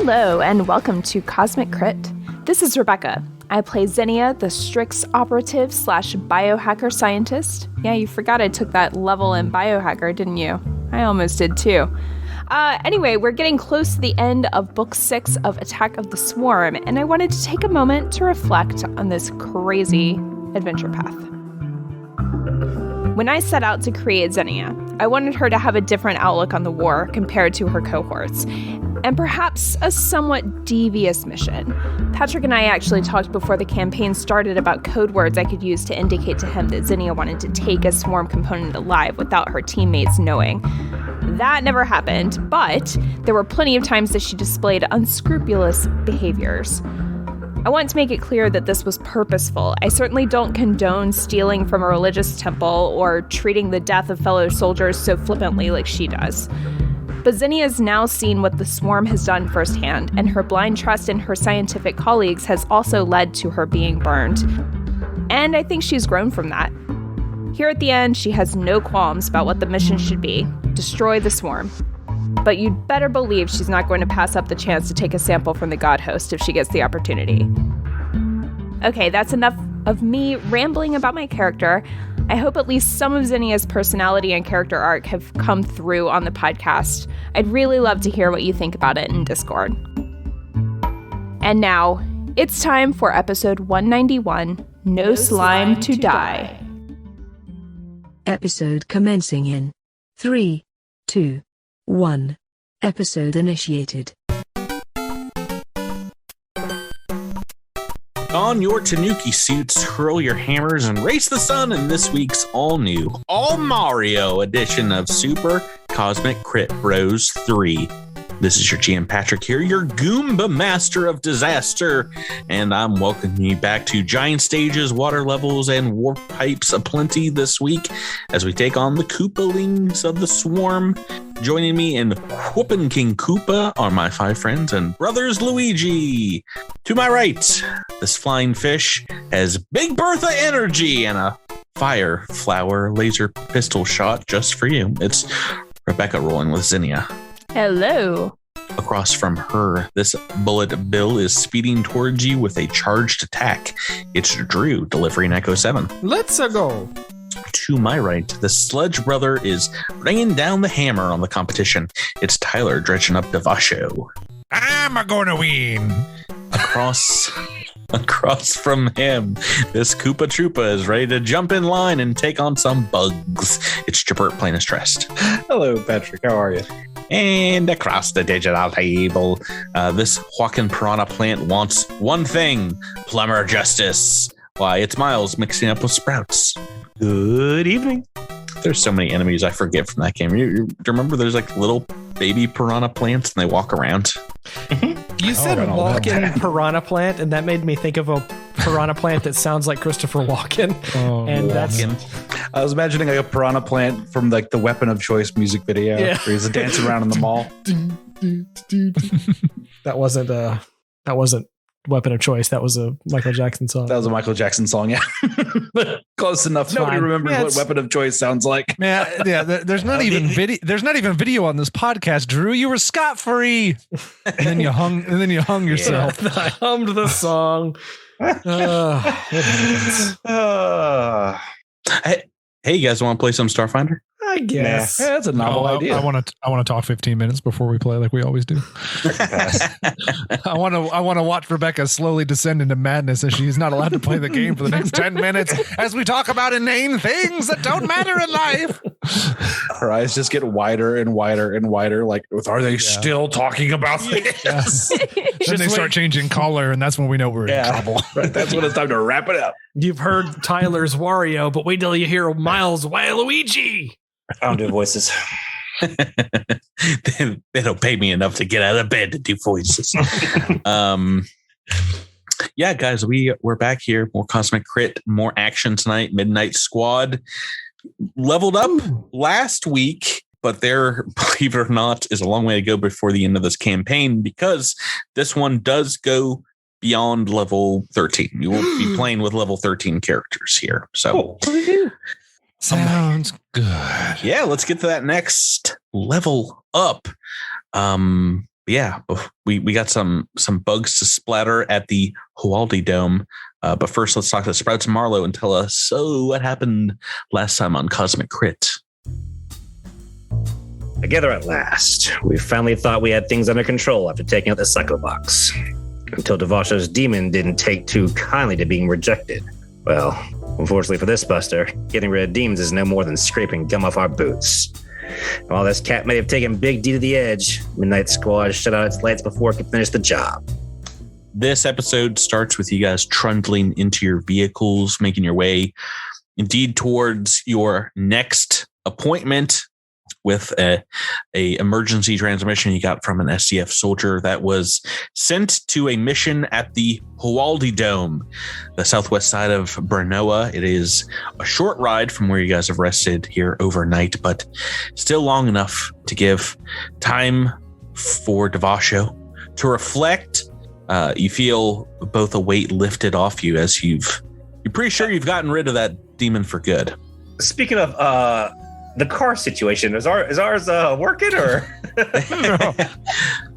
Hello, and welcome to Cosmic Crit. This is Rebecca. I play Xenia, the Strix operative / biohacker scientist. Yeah, you forgot I took that level in biohacker, didn't you? I almost did too. Anyway, we're getting close to the end of Book 6 of Attack of the Swarm, and I wanted to take a moment to reflect on this crazy adventure path. When I set out to create Xenia, I wanted her to have a different outlook on the war compared to her cohorts, and perhaps a somewhat devious mission. Patrick and I actually talked before the campaign started about code words I could use to indicate to him that Xenia wanted to take a swarm component alive without her teammates knowing. That never happened, but there were plenty of times that she displayed unscrupulous behaviors. I want to make it clear that this was purposeful. I certainly don't condone stealing from a religious temple or treating the death of fellow soldiers so flippantly like she does. But Xenia's now seen what the swarm has done firsthand, and her blind trust in her scientific colleagues has also led to her being burned. And I think she's grown from that. Here at the end, she has no qualms about what the mission should be: destroy the swarm. But you'd better believe she's not going to pass up the chance to take a sample from the God Host if she gets the opportunity. Okay, that's enough of me rambling about my character. I hope at least some of Xenia's personality and character arc have come through on the podcast. I'd really love to hear what you think about it in Discord. And now, it's time for episode 191, No Slime to Die. Episode commencing in 3, 2, 1. Episode initiated. Don your Tanuki suits, hurl your hammers, and race the sun in this week's all-new, all-Mario edition of Super Cosmic Crit Bros 3. This is your GM Patrick here, your Goomba Master of Disaster, and I'm welcoming you back to giant stages, water levels, and warp pipes aplenty this week as we take on the Koopalings of the Swarm. Joining me in Whoopin' King Koopa are my 5 friends and brothers Luigi. To my right, this flying fish has Big Bertha energy and a fire flower laser pistol shot just for you. It's Rebecca rolling with Xenia. Hello. Across from her, this bullet bill is speeding towards you with a charged attack. It's Drew delivering Echo 7. Let's go. To my right, the Sludge Brother is bringing down the hammer on the competition. It's Tyler dredging up Devasho. I'm gonna win. Across from him, this Koopa Troopa is ready to jump in line and take on some bugs. It's Jabert plain as dressed. Hello, Patrick. How are you? And across the digital table, this walking piranha plant wants one thing: plumber justice. Why, it's Miles mixing up with Sprouts. Good evening. There's so many enemies I forget from that game. Do you remember there's like little baby piranha plants and they walk around? You said walking piranha plant, and that made me think of a piranha plant that sounds like Christopher Walken. I was imagining like a piranha plant from like the Weapon of Choice music video where he's dancing around in the mall. That wasn't Weapon of Choice. That was a Michael Jackson song. That was a Michael Jackson song, yeah. Close enough. Nobody remembers what Weapon of Choice sounds like. Yeah. There's not even video. There's not even video on this podcast, Drew. You were scot-free, and then you hung yourself. I hummed the song. Hey, you guys want to play some Starfinder? I guess. Yeah, that's a novel idea. I want to talk 15 minutes before we play, like we always do. I want to watch Rebecca slowly descend into madness as she's not allowed to play the game for the next 10 minutes as we talk about inane things that don't matter in life. Her eyes just get wider and wider and wider. Like, are they still talking about this? Yes. Then they start changing color, and that's when we know we're in trouble. Right, that's when it's time to wrap it up. You've heard Tyler's Wario, but wait till you hear Miles' Waluigi. I don't do voices. They don't pay me enough to get out of bed to do voices. Yeah, guys, we're back here. More Cosmic Crit, more action tonight. Midnight Squad leveled up last week, but there, believe it or not, is a long way to go before the end of this campaign because this one does go beyond level 13. You will be playing with level 13 characters here. So sounds good. Yeah, let's get to that next level up. yeah, we got some bugs to splatter at the Hoaldi Dome. But first, let's talk to Sprouts and Marlowe and tell us, so what happened last time on Cosmic Crit? Together at last. We finally thought we had things under control after taking out the Psycho Box. Until Devasho's demon didn't take too kindly to being rejected. Well, unfortunately for this buster, getting rid of demons is no more than scraping gum off our boots. While this cat may have taken Big D to the edge, Midnight Squad shut out its lights before it could finish the job. This episode starts with you guys trundling into your vehicles, making your way indeed towards your next appointment with a emergency transmission you got from an SCF soldier that was sent to a mission at the Hoaldi Dome, the southwest side of Bernoa. It is a short ride from where you guys have rested here overnight, but still long enough to give time for Devasho to reflect. You feel both a weight lifted off you as you're pretty sure you've gotten rid of that demon for good. Speaking of the car situation, is ours working or? No.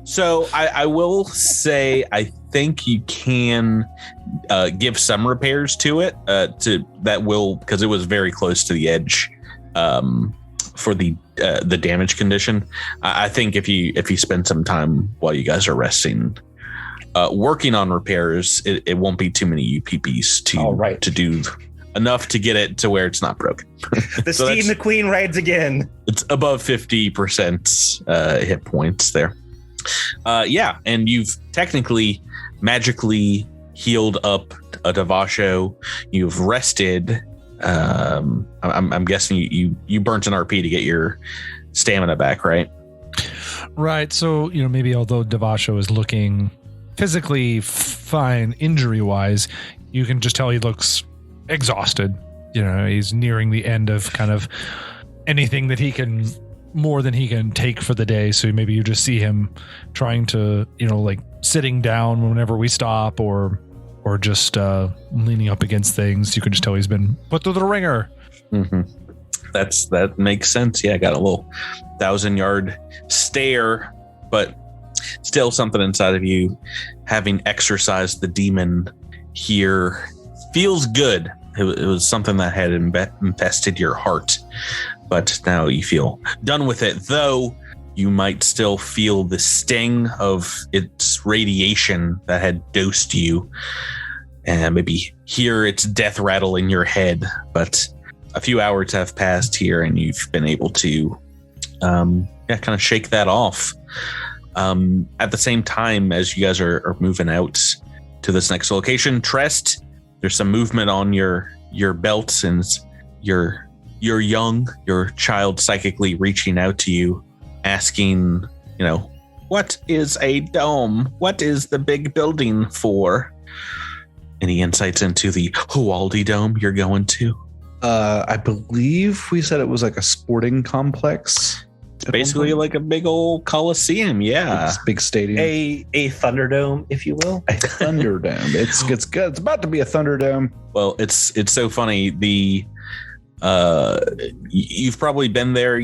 So I will say I think you can give some repairs to it because it was very close to the edge for the damage condition. I think if you spend some time while you guys are resting working on repairs, it won't be too many UPBs to do enough to get it to where it's not broken. The so Steed and the Queen rides again. It's above 50% hit points there. Yeah, and you've technically magically healed up a Devasho. You've rested. I'm guessing you burnt an RP to get your stamina back, right? Right. So, maybe although Devasho is looking physically fine injury-wise, you can just tell he looks exhausted. He's nearing the end of kind of anything that he can, more than he can take for the day. So maybe you just see him trying to, like sitting down whenever we stop or just leaning up against things. You can just tell he's been put through the ringer. Mm-hmm. That makes sense. Yeah, I got a little 1,000-yard stare, but still something inside of you, having exorcised the demon here, feels good. It was something that had infested your heart, but now you feel done with it, though you might still feel the sting of its radiation that had dosed you, and maybe hear its death rattle in your head. But a few hours have passed here, and you've been able to kind of shake that off. At the same time as you guys are moving out to this next location, Trest, there's some movement on your belt, and your child psychically reaching out to you, asking, what is a dome? What is the big building for? Any insights into the Hoaldi Dome you're going to? I believe we said it was like a sporting complex. It's basically like a big old coliseum, yeah. It's a big stadium. A Thunderdome, if you will. A Thunderdome. It's good. It's about to be a Thunderdome. Well, it's so funny. You've probably been there,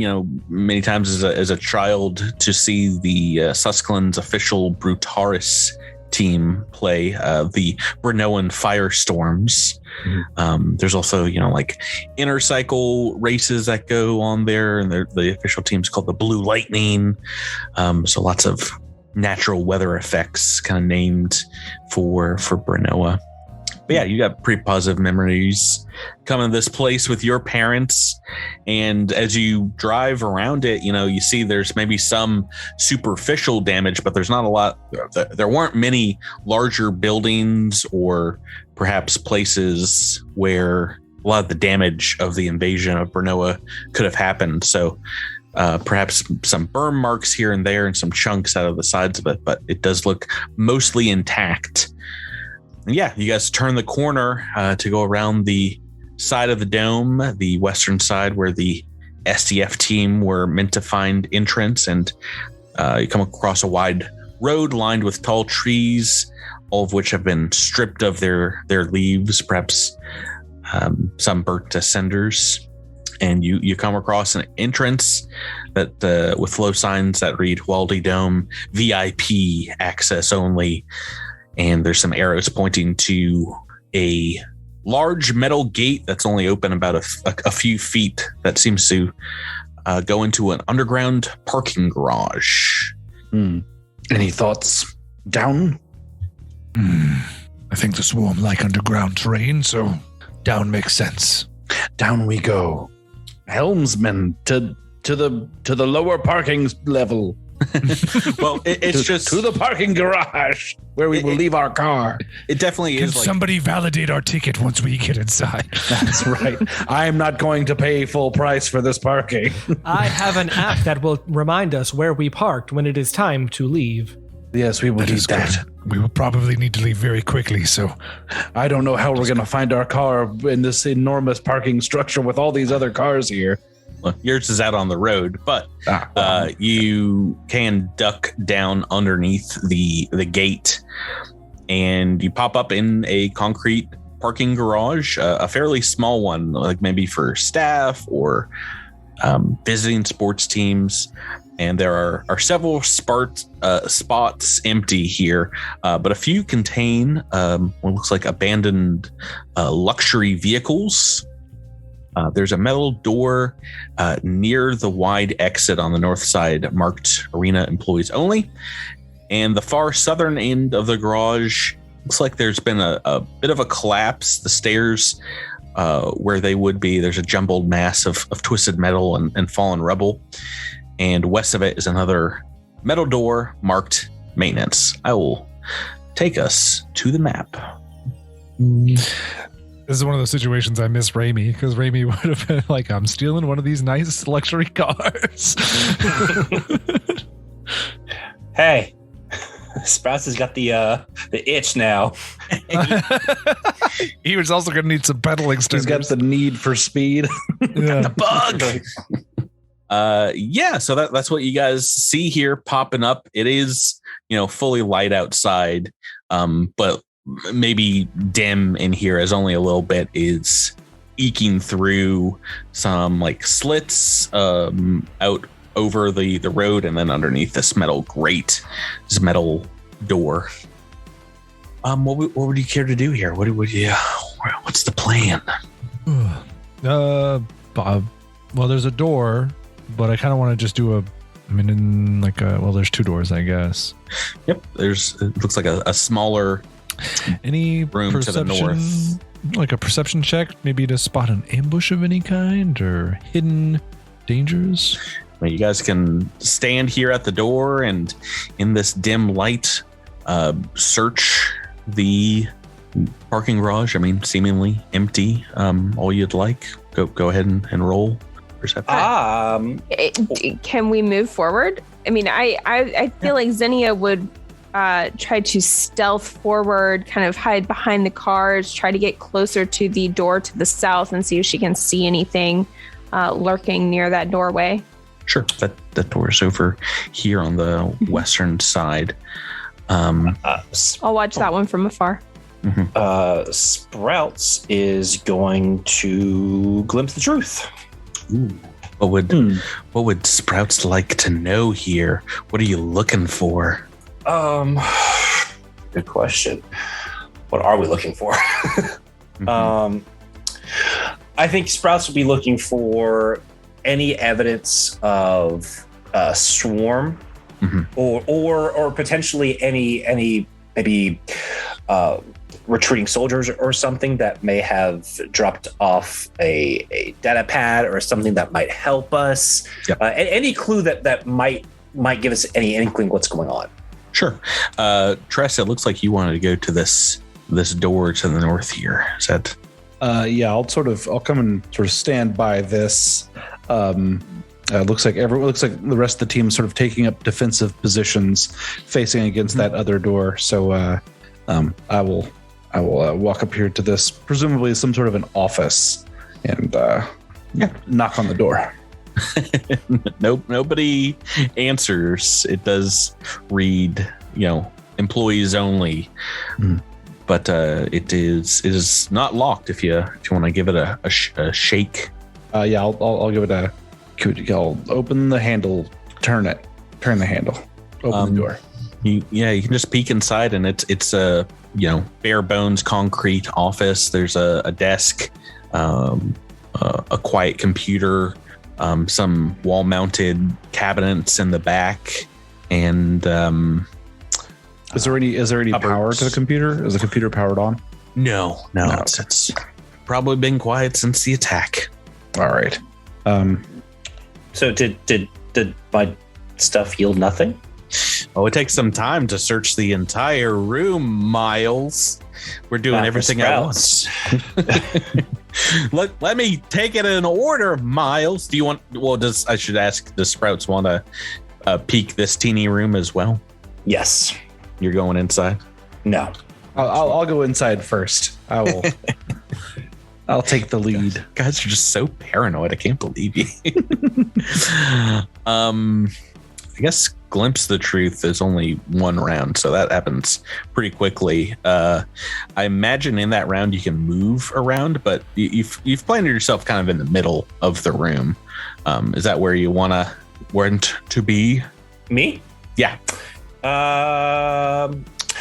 many times as a child to see the Susclan's official Brutaris team play, the Brenoan Firestorms. Mm-hmm. There's also, like inner cycle races that go on there, and the official team's called the Blue Lightning. So lots of natural weather effects kind of named for Brenoa. But yeah, you got pretty positive memories coming to this place with your parents. And as you drive around it, you see there's maybe some superficial damage, but there's not a lot. There weren't many larger buildings or perhaps places where a lot of the damage of the invasion of Bernoa could have happened. So perhaps some burn marks here and there and some chunks out of the sides of it, but it does look mostly intact. And yeah, you guys turn the corner to go around the side of the dome, the western side where the SDF team were meant to find entrance, and you come across a wide road lined with tall trees, all of which have been stripped of their leaves, perhaps some burnt to cinders. and you come across an entrance that with flow signs that read Hoaldi Dome VIP access only, and there's some arrows pointing to a large metal gate that's only open about a few feet that seems to go into an underground parking garage. Any thoughts? Down? I think the swarm like underground terrain, so down makes sense. Down we go. Helmsman to the lower parking level. Well, it's just to the parking garage where we will leave our car. It definitely Can is. Like, somebody validate our ticket once we get inside? That's right. I am not going to pay full price for this parking. I have an app that will remind us where we parked when it is time to leave. Yes, we will need that. We will probably need to leave very quickly, so I don't know how we're going to find our car in this enormous parking structure with all these other cars here. well, yours is out on the road, but you can duck down underneath the gate, and you pop up in a concrete parking garage, a fairly small one, like maybe for staff or visiting sports teams. And there are several spots empty here, but a few contain what looks like abandoned luxury vehicles. There's a metal door near the wide exit on the north side marked Arena Employees Only. And the far southern end of the garage looks like there's been a bit of a collapse. The stairs where they would be, there's a jumbled mass of twisted metal and fallen rubble. And west of it is another metal door marked maintenance. I will take us to the map. this is one of those situations I miss Raimi, because Raimi would have been like, I'm stealing one of these nice luxury cars. Hey, Sprouts has got the itch now. He was also going to need some pedal extenders. He's got the need for speed. Yeah. The bug. So that's what you guys see here popping up. It is, fully light outside, but maybe dim in here, as only a little bit is eking through some like slits out over the road, and then underneath this metal grate, this metal door. What would you care to do here? What's the plan? Well, there's a door, but I kind of want to just do there's two doors, I guess. Yep. It looks like a smaller any room to the north. Like a perception check, maybe to spot an ambush of any kind or hidden dangers. You guys can stand here at the door and in this dim light, search the parking garage. Seemingly empty. All you'd like. Go ahead and roll perception. Can we move forward? I feel like Xenia would try to stealth forward, kind of hide behind the cars, try to get closer to the door to the south and see if she can see anything lurking near that doorway. Sure. That door is over here on the western side. I'll watch that one from afar. Mm-hmm. Sprouts is going to glimpse the truth. Ooh. What would Sprouts like to know here? What are you looking for? Good question. What are we looking for? I think Sprouts would be looking for any evidence of a swarm, or potentially any maybe retreating soldiers or something that may have dropped off a data pad or something that might help us. Yep. Any clue that might give us any inkling what's going on. Sure. Tress, it looks like you wanted to go to this door to the north here. Is that? I'll come and sort of stand by this. Looks like the rest of the team is sort of taking up defensive positions, facing against that other door. So I will walk up here to this, presumably some sort of an office, and knock on the door. Nope, nobody answers. It does read, employees only, but it is not locked. If you want to give it a shake, Yeah, I'll give it a. I'll open the handle, turn the handle, open the door. You can just peek inside, and it's a bare bones concrete office. There's a desk, a quiet computer, some wall mounted cabinets in the back, and is there any power to the computer? Is the computer powered on? No. It's probably been quiet since the attack. All right. So did my stuff yield nothing? Oh, it takes some time to search the entire room, Miles. We're doing everything at once. Let me take it in order, Miles. Do you want? Well, I should ask. Does Sprouts want to peek this teeny room as well? Yes. You're going inside? No. I'll go inside first. I will. I'll take the lead. Guys are just so paranoid. I can't believe you. I guess glimpse the truth is only one round, so that happens pretty quickly. I imagine in that round you can move around, but you've planted yourself kind of in the middle of the room. Is that where you want to be? Me? Yeah.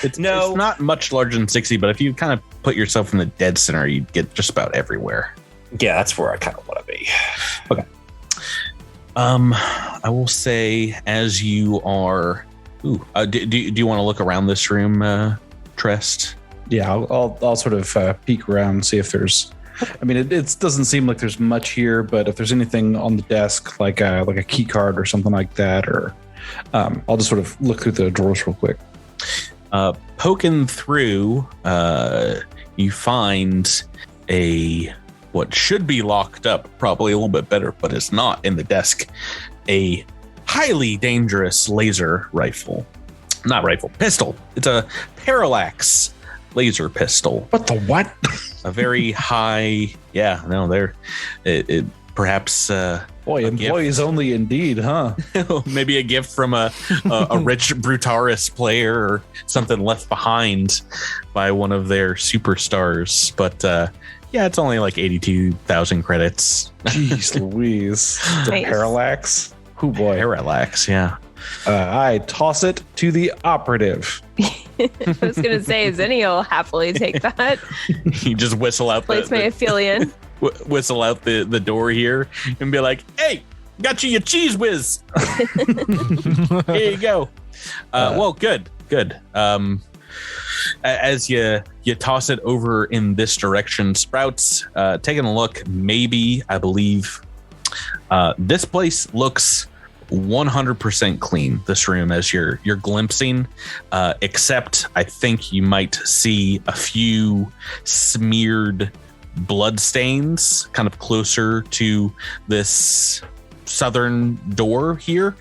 It's not much larger than 60, but if you kind of put yourself in the dead center, you'd get just about everywhere. Yeah, that's where I kind of want to be. Okay. I will say as you are. Do you want to look around this room, Trest? Yeah, I'll sort of peek around and see if there's. I mean, it doesn't seem like there's much here, but if there's anything on the desk, like a key card or something like that, or I'll just sort of look through the drawers real quick. Poking through, you find what should be locked up, probably a little bit better, but it's not in the desk. A highly dangerous laser rifle. Not rifle, pistol. It's a parallax laser pistol. What the what? A very high. Yeah, no, it perhaps. Boy, employees gift. only indeed, huh? Maybe a gift from a rich Brutaris player or something left behind by one of their superstars. But yeah, it's only like 82,000 credits. Jeez Louise. The Nice. Parallax. Oh boy. Parallax, yeah. I toss it to the operative. I was going to say, Zenny will happily take that. You just whistle out Place my affiliate. whistle out the door here and be like, hey, got you your cheese whiz. Here you go. Well, good. As you toss it over in this direction, Sprouts, taking a look, maybe, I believe, this place looks 100% clean, this room, as you're glimpsing, except I think you might see a few smeared blood stains kind of closer to this southern door here.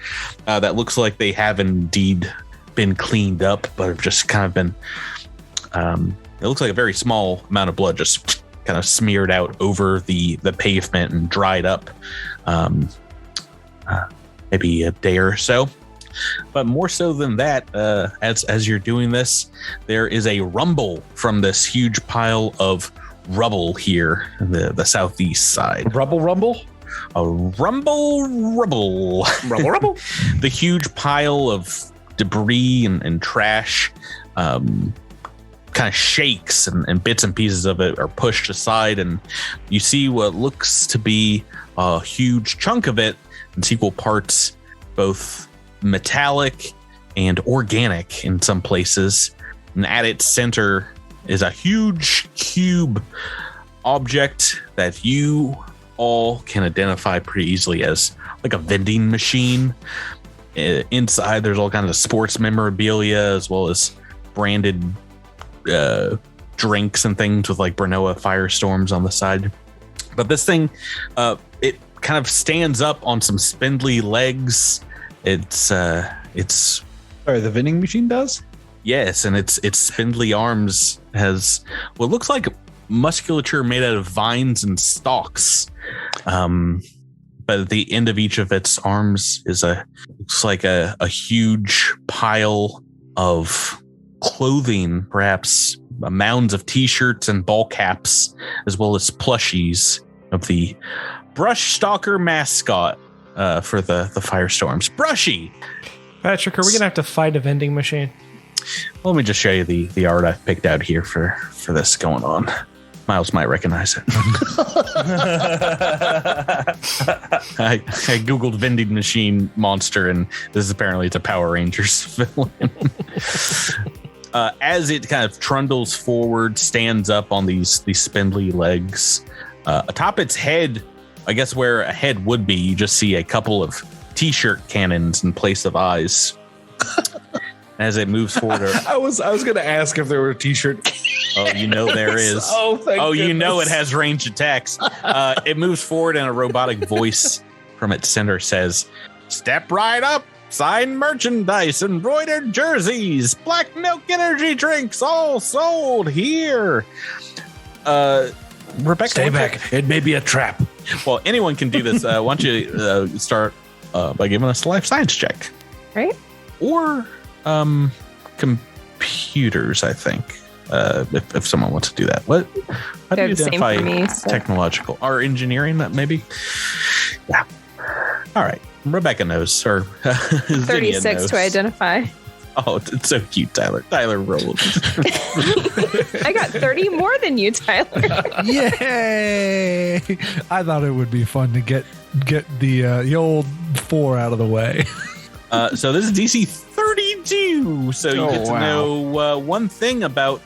That looks like they have indeed been cleaned up, but have just kind of been it looks like a very small amount of blood just kind of smeared out over the pavement and dried up, maybe a day or so. But more so than that, as you're doing this, there is a rumble from this huge pile of rubble here in the southeast side. Rumble? A rumble. The huge pile of debris and trash kind of shakes, and bits and pieces of it are pushed aside, and you see what looks to be a huge chunk of it. It's equal parts both metallic and organic in some places, and at its center is a huge cube object that you all can identify pretty easily as like a vending machine. Inside there's all kinds of sports memorabilia as well as branded drinks and things with like Bernoa Firestorms on the side. But this thing, it kind of stands up on some spindly legs. It's Sorry, the vending machine does? Yes, and its spindly arms has what looks like musculature made out of vines and stalks. But at the end of each of its arms is looks like a huge pile of clothing, perhaps mounds of t-shirts and ball caps, as well as plushies of the brush stalker mascot for the firestorms. Brushy. Patrick, are we gonna have to fight a vending machine? Let me just show you the art I picked out here for this going on. Miles might recognize it. I googled vending machine monster, and this is apparently it's a Power Rangers villain. As it kind of trundles forward, stands up on these spindly legs, atop its head, I guess where a head would be, you just see a couple of t-shirt cannons in place of eyes. As it moves forward, I was going to ask if there were t-shirt. Oh, there is. Thank goodness. It has ranged attacks. It moves forward, and a robotic voice from its center says, "Step right up. Signed merchandise, embroidered jerseys, black milk energy drinks, all sold here." Rebecca, Stay back. It may be a trap. Well, anyone can do this. Why don't you start by giving us a life science check, Right? or computers? I think if someone wants to do that. How do They're you the same identify for me, so. technological or engineering? Maybe. Yeah. All right. Rebecca knows, or 36 knows. to identify. Oh, it's so cute, Tyler. Tyler rolled. I got 30 more than you, Tyler. Yay! I thought it would be fun to get the old 4 out of the way. So this is DC 32. So you get to know one thing about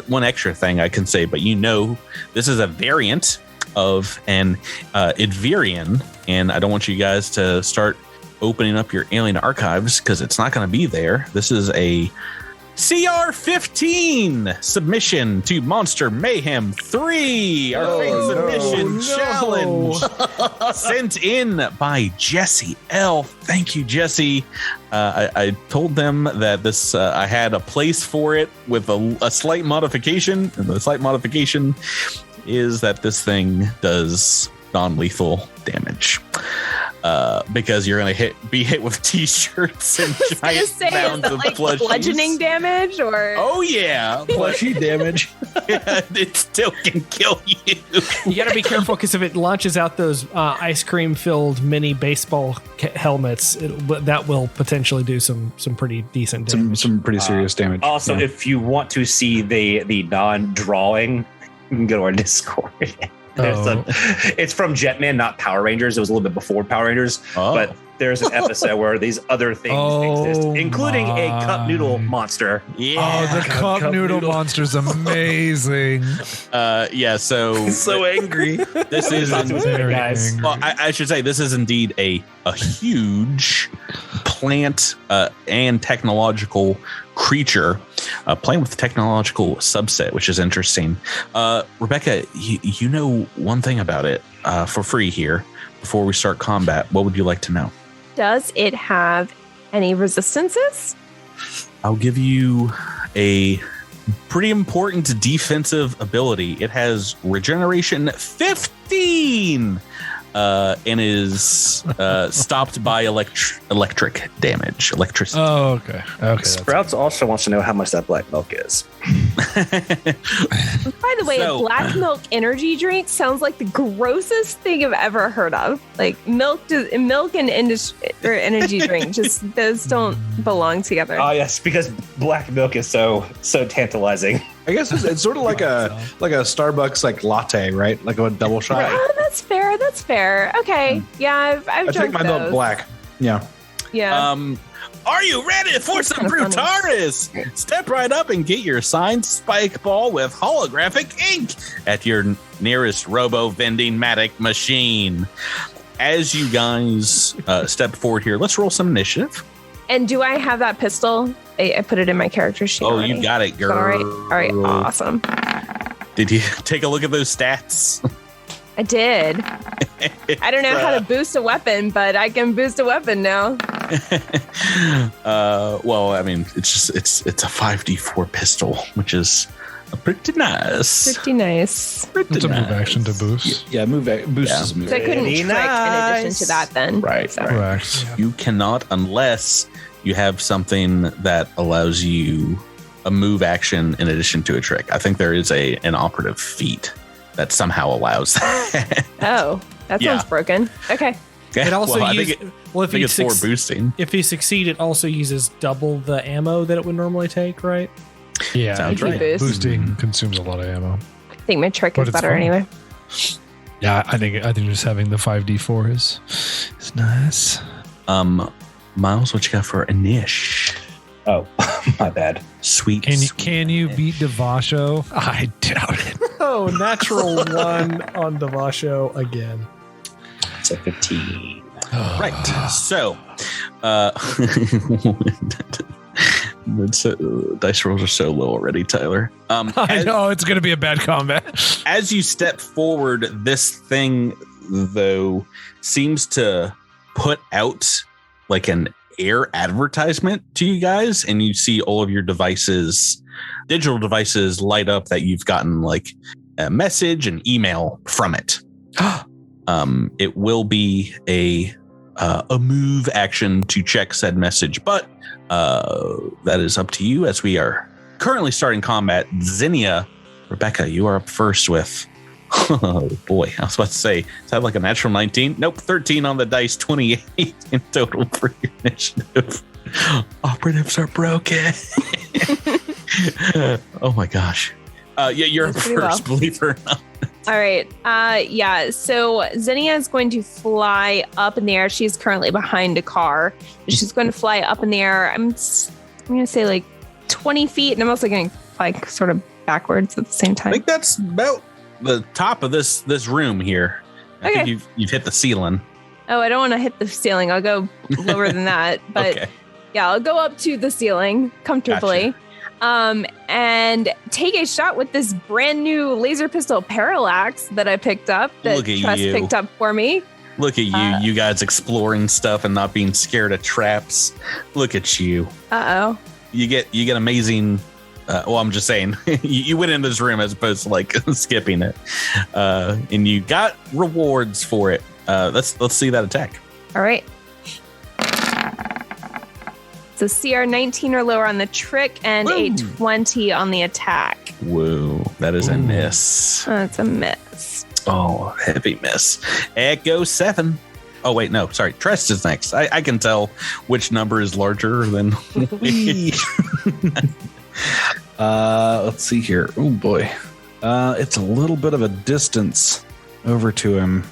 one extra thing I can say, but this is a variant of an Adverian, and I don't want you guys to start opening up your alien archives because it's not going to be there. This is a CR15 submission to Monster Mayhem 3, our submission challenge, sent in by Jesse L. Thank you, Jesse. I told them that this I had a place for it with a slight modification, and the slight modification is that this thing does non-lethal damage. Because you're gonna be hit with t-shirts and giant mounds of plushies. Bludgeoning damage, or oh yeah, Plushie damage. Yeah, it still can kill you. You got to be careful because if it launches out those ice cream filled mini baseball helmets, that will potentially do some pretty decent damage. Some pretty serious damage. Also, if you want to see the non-drawing, you can go to our Discord. It's from Jetman, not Power Rangers. It was a little bit before Power Rangers, but there's an episode where these other things exist, including a cup noodle monster. Yeah, the cup noodle monster's amazing. So angry. This is guys. Well, I should say this is indeed a huge plant and technological creature, playing with the technological subset, which is interesting. Rebecca, you know one thing about it for free here before we start combat. What would you like to know? does it have any resistances? I'll give you a pretty important defensive ability. It has regeneration 15 and is stopped by electric damage, electricity. Oh, okay. Okay. Sprouts also wants to know how much that black milk is. By the way, a black milk energy drink sounds like the grossest thing I've ever heard of. Like milk and energy drink, just those don't belong together. Oh yes, because black milk is so tantalizing. I guess it's sort of like a Starbucks like latte, right? Like a double shot. Oh, that's fair. That's fair. Okay, yeah, I've I drunk take my those. milk black. Yeah. Yeah. Are you ready for some Brutaris? Step right up and get your signed spike ball with holographic ink at your nearest robo vending matic machine. As you guys step forward here, let's roll some initiative. And do I have that pistol? I put it in my character sheet. Oh, already. you got it, girl. All right, awesome. Did you take a look at those stats? I did. I don't know how to boost a weapon, but I can boost a weapon now. Well, I mean, it's a 5d4 pistol, which is pretty nice. Pretty nice. It's a move action to boost. Yeah, boost is a move. So I couldn't trick in addition to that then. Right. So. Correct. You cannot unless you have something that allows you a move action in addition to a trick. I think there is an operative feat that somehow allows that. Oh, That sounds broken. Okay. It also I uses. think Well, if he it's 4 boosting. if he succeed, it also uses double the ammo that it would normally take, right? Yeah, Sounds right. Boost. Boosting consumes a lot of ammo. I think my trick But is it's better fun. anyway. Yeah, I think just having the 5d4 is nice. Miles, what you got for Anish? Oh, my bad. Sweet. Can you beat Devasho? I doubt it. Oh, natural 1 on Devasho again. It's a 15. Right. So, dice rolls are so low already, Tyler. I know it's going to be a bad combat. As you step forward, this thing, though, seems to put out like an air advertisement to you guys, and you see all of your devices, digital devices, light up that you've gotten like a message and email from it. It will be a move action to check said message, but that is up to you as we are currently starting combat. Zinnia, Rebecca, you are up first with, oh boy, I was about to say, is that like a natural 19? Nope, 13 on the dice, 28 in total for your initiative. Operatives are broken. Oh my gosh. Yeah, you're up That's pretty first, well. believe it or not. All right. Yeah. So Zinnia is going to fly up in the air. She's currently behind a car. She's going to fly up in the air. I'm going to say like 20 feet, and I'm also going to fly sort of backwards at the same I time. think that's about the top of this room here. I think you've hit the ceiling. Oh, I don't want to hit the ceiling. I'll go lower than that. But Okay. yeah, I'll go up to the ceiling comfortably. And take a shot with this brand new laser pistol parallax that I picked up that Look at Tress you. picked up for me. Look at you, you guys exploring stuff and not being scared of traps. Look at you. Uh-oh. You get amazing. Well, I'm just saying, you went into this room as opposed to like skipping it, and you got rewards for it. Let's see that attack. All right. So CR 19 or lower on the trick and a 20 on the attack. Whoa, that is a miss. That's a miss. Oh, heavy miss. Echo 7. Oh wait, no, sorry. Trest is next. I can tell which number is larger than. Let's see here. Oh boy, it's a little bit of a distance over to him.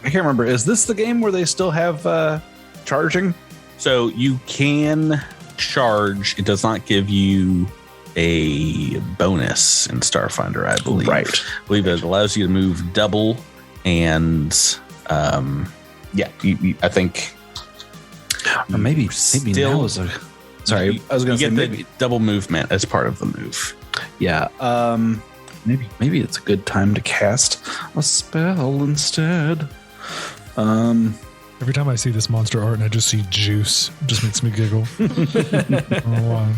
I can't remember. Is this the game where they still have charging? So you can charge. It does not give you a bonus in Starfinder, I believe. Right. I believe it allows you to move double, and yeah, I think. Or maybe Still- now is a. Sorry, I was going to you say get maybe. the double movement as part of the move. Yeah. Maybe it's a good time to cast a spell instead. Every time I see this monster art and I just see juice, it just makes me giggle. I don't know why.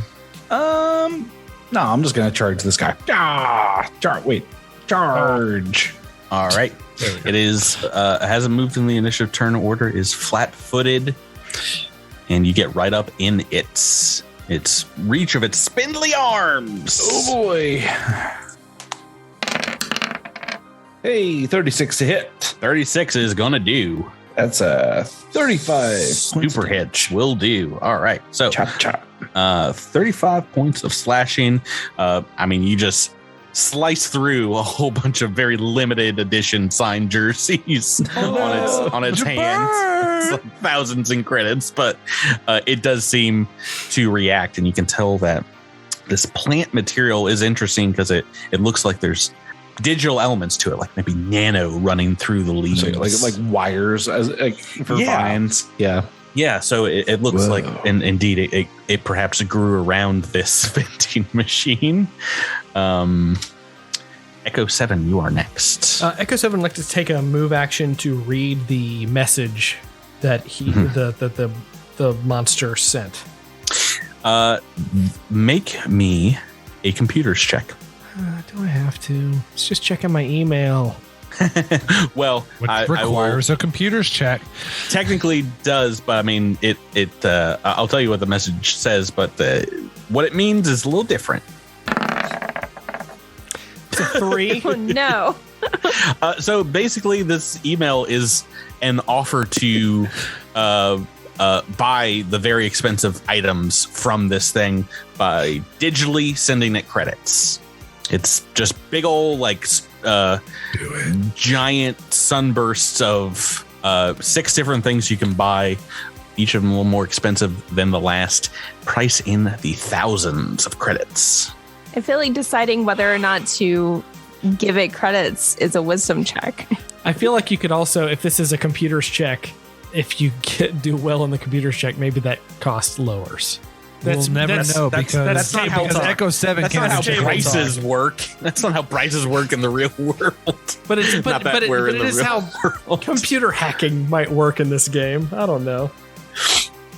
No, I'm just going to charge this guy. Charge. All right. It is hasn't moved in the initiative turn order, is flat-footed, and you get right up in its reach of its spindly arms. Oh boy. Hey, 36 to hit. 36 is gonna do. That's a 35. Super hit will do. All right. So Chop, chop. 35 points of slashing. I mean, you just slice through a whole bunch of very limited edition signed jerseys on its hands. It's like thousands in credits, but it does seem to react, and you can tell that this plant material is interesting because it looks like there's digital elements to it, like maybe nano running through the leaves, So like wires as for vines. Yeah. Yeah, so it looks like, and indeed, it perhaps grew around this vending machine. Echo 7, you are next. Echo 7 would like to take a move action to read the message that the monster sent. Make me a computer's check. Do I have to? It's just checking my email. Well, Which I requires a computer's check. technically does, but I mean, it. I'll tell you what the message says, but what it means is a little different. It's a 3. Oh, no. So basically, this email is an offer to buy the very expensive items from this thing by digitally sending it credits. It's just big old giant sunbursts of 6 different things you can buy, each of them a little more expensive than the last. Price in the thousands of credits. I feel like deciding whether or not to give it credits is a wisdom check. I feel like you could also, if this is a computer's check, if you do well in the computer's check, maybe that cost lowers. We'll never know because not how Echo 7 That's not how can't prices work. That's not how prices work in the real world. But it's Not that we're in it the is real how world. computer hacking might work in this game. I don't know.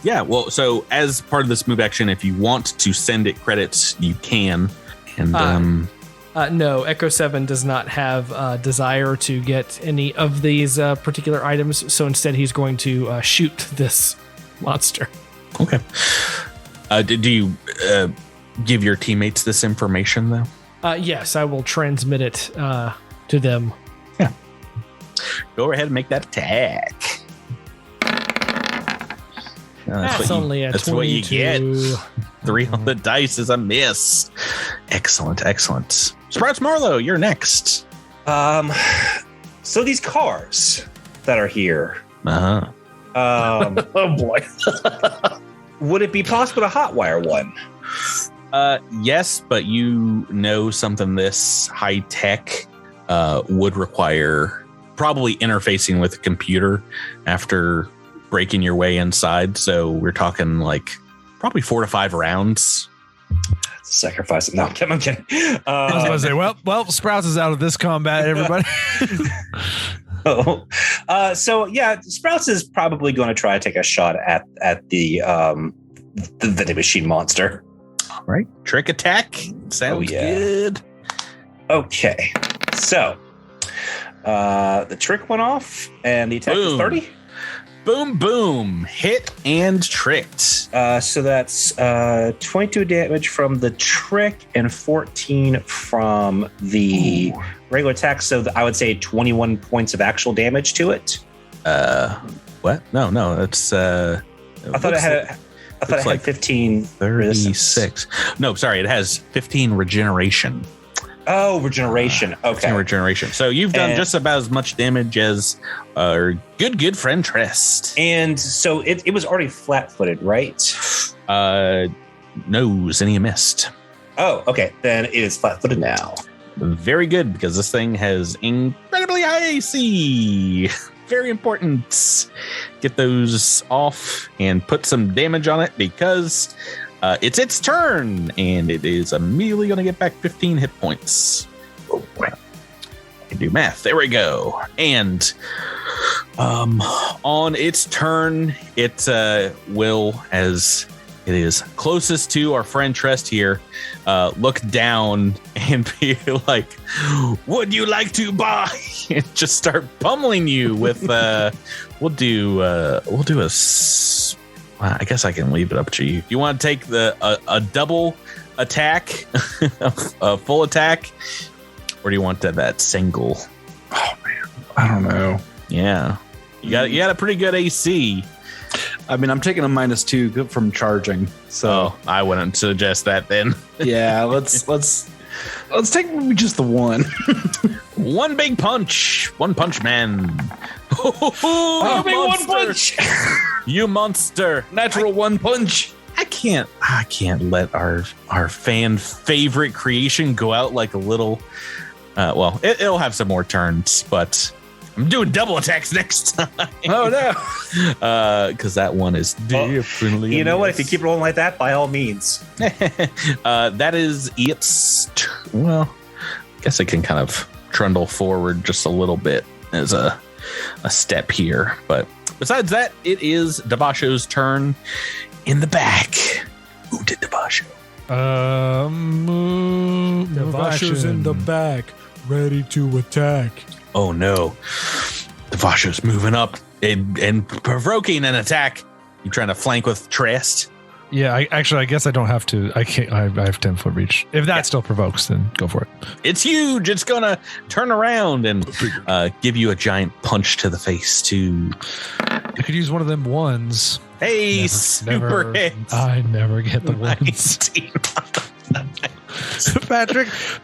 Yeah, well, so as part of this move action, if you want to send it credits, you can. And No, Echo 7 does not have a desire to get any of these particular items, so instead he's going to shoot this monster. okay. Do you give your teammates this information, though? Yes, I will transmit it to them. Go ahead and make that attack. That's only a 22. That's what you get. 3 on the dice is a miss. Excellent. Sprouts Marlowe, you're next. So these cars that are here, Uh-huh. Oh boy. would it be possible to hotwire one? Yes, but you know something this high tech would require probably interfacing with a computer after breaking your way inside. So we're talking like probably 4 to 5 rounds. Sacrifice it. No, I'm kidding. I was going to say, well, Sprouts is out of this combat, everybody. So yeah, Sprouts is probably going to try to take a shot at the vending machine monster. All right. Trick attack. Sounds good. Okay. So the trick went off and the attack was 30. Boom, boom. Hit and tricked. So that's 22 damage from the trick and 14 from the regular attack. So I would say 21 points of actual damage to it. What? No. It's I thought it had 15 36. No, sorry. It has 15 regeneration. Oh, regeneration. Okay. 15 regeneration. So you've done just about as much damage as our good friend Trest. And so it was already flat-footed, right? Nose, and he missed. Oh, okay. Then it is flat-footed now. Very good, because this thing has incredibly high AC. Very important. Get those off and put some damage on it, because it's its turn, and it is immediately going to get back 15 hit points. Oh, boy. I can do math. There we go. And on its turn, it will, as it is closest to our friend Trest here, look down and be like, would you like to buy? And just start pummeling you with, we'll do a I guess I can leave it up to you. You want to take a double attack, a full attack, or do you want that single? Oh man, I don't know. Yeah, you got a pretty good AC. I mean, I'm taking a -2 from charging, so I wouldn't suggest that then. yeah, let's take maybe just the one. One big punch, one punch man. One punch. You monster! Natural one punch. I can't let our fan favorite creation go out like a little. Well, it'll have some more turns, but I'm doing double attacks next time. Oh no! Because that one is definitely. You know what? If you keep rolling like that, by all means. That is its. Well, I guess I can kind of trundle forward just a little bit as a step here, but besides that, it is Devasho's turn in the back. Who did Devasho? Devasho's in the back, ready to attack. Oh no. Devasho's moving up and provoking an attack. You trying to flank with Trest? Yeah, I guess I don't have to. I can't. I have 10-foot reach. If that still provokes, then go for it. It's huge. It's gonna turn around and give you a giant punch to the face too. I could use one of them ones. Hey, super hits. I never get the ones.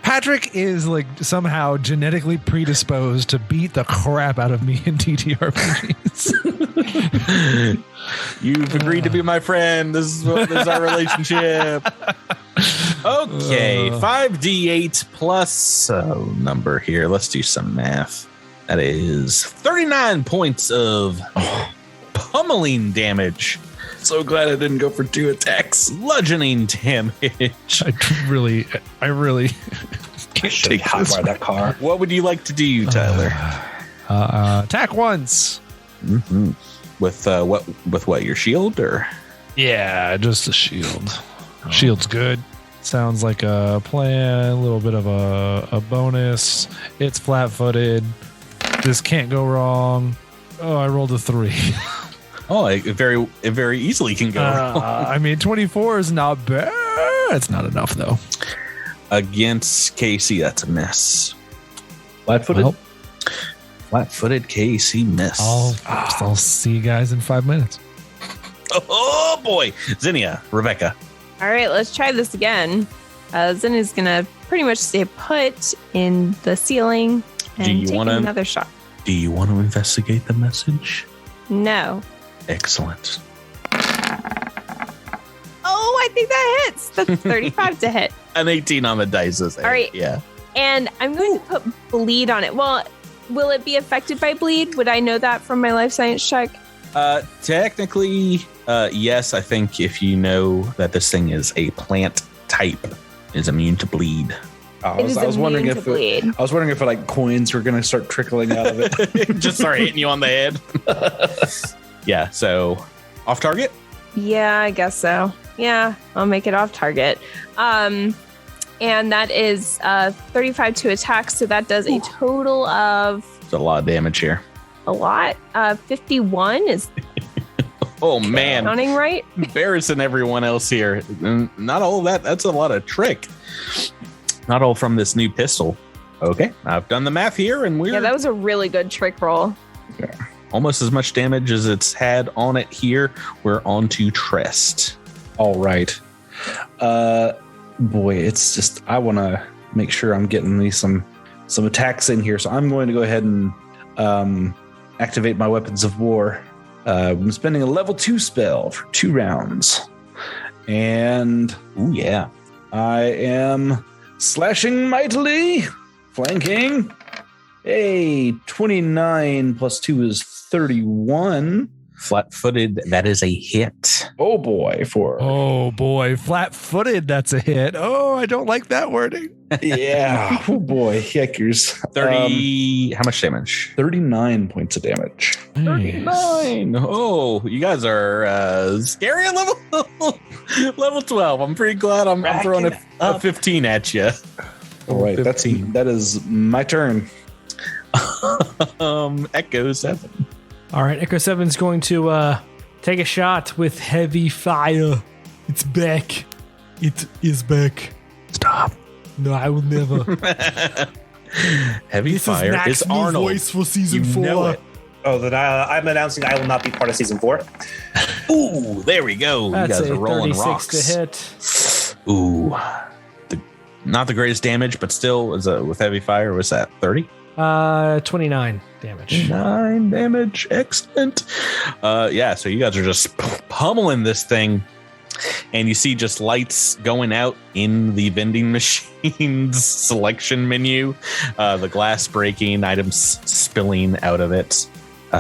Patrick is like somehow genetically predisposed to beat the crap out of me in TTRPGs. You've agreed to be my friend. This is our relationship. Okay, 5d8 plus number here. Let's do some math. That is 39 points of pummeling damage. So glad I didn't go for 2 attacks. Bludgeoning damage. I really can't take hotwire that car. What would you like to do, Tyler? Attack once. Mm-hmm. With what? Your shield or? Yeah, just a shield. Shield's good. Sounds like a plan. A little bit of a bonus. It's flat-footed. This can't go wrong. Oh, I rolled a 3. Oh, it very easily can go wrong. I mean, 24 is not bad. It's not enough though. Against KC, that's a miss. Flat-footed. Well, Flat-footed KC miss. I'll see you guys in 5 minutes. Oh boy, Zinnia, Rebecca. All right, let's try this again. Zinnia's gonna pretty much stay put in the ceiling and take another shot. Do you want to investigate the message? No. Excellent. Oh, I think that hits. That's 35 to hit. An 18 on the dice is there. All right. Yeah. And I'm going to put bleed on it. Well, will it be affected by bleed? Would I know that from my life science check? Technically, yes. I think if you know that this thing is a plant type, is immune to bleed. I was wondering if like coins were going to start trickling out of it. Just start hitting you on the head. Yeah. So off target. Yeah, I guess so. Yeah, I'll make it off target. And that is 35 to attack. So that does a total of. It's a lot of damage here. A lot. 51 is. Oh man, counting right? Embarrassing everyone else here. Not all of that. That's a lot of trick. Not all from this new pistol. Okay, I've done the math here, and we're that was a really good trick roll. Yeah. Almost as much damage as it's had on it here. We're on to Trest. All right. Boy, it's just I want to make sure I'm getting me some attacks in here, so I'm going to go ahead and activate my weapons of war. I'm spending a level 2 spell for 2 rounds, and ooh yeah, I am slashing mightily, flanking. Hey, 29 plus 2 is 31. Flat-footed, that is a hit. Oh boy, Flat-footed, that's a hit. Oh, I don't like that wording. Yeah. Oh boy, yikers. 30. How much damage? 39 points of damage. 39. Oh, you guys are scary at level 12. I'm pretty glad I'm throwing a 15 at you. All right, 15. that is my turn. Echo 7. All right, Echo 7's going to take a shot with heavy fire. It's back. It is back. Stop. No, I will never. Heavy this fire is is Arnold. Voice for season 4. Know it. Oh, then I'm announcing I will not be part of season 4. Ooh, there we go. That's you guys are rolling 36 rocks. to hit. Ooh, not the greatest damage, but still, with heavy fire, was that 30? 29 damage. 9 damage. Excellent. Yeah, so you guys are just pummeling this thing, and you see just lights going out in the vending machine's selection menu, the glass breaking, items spilling out of it.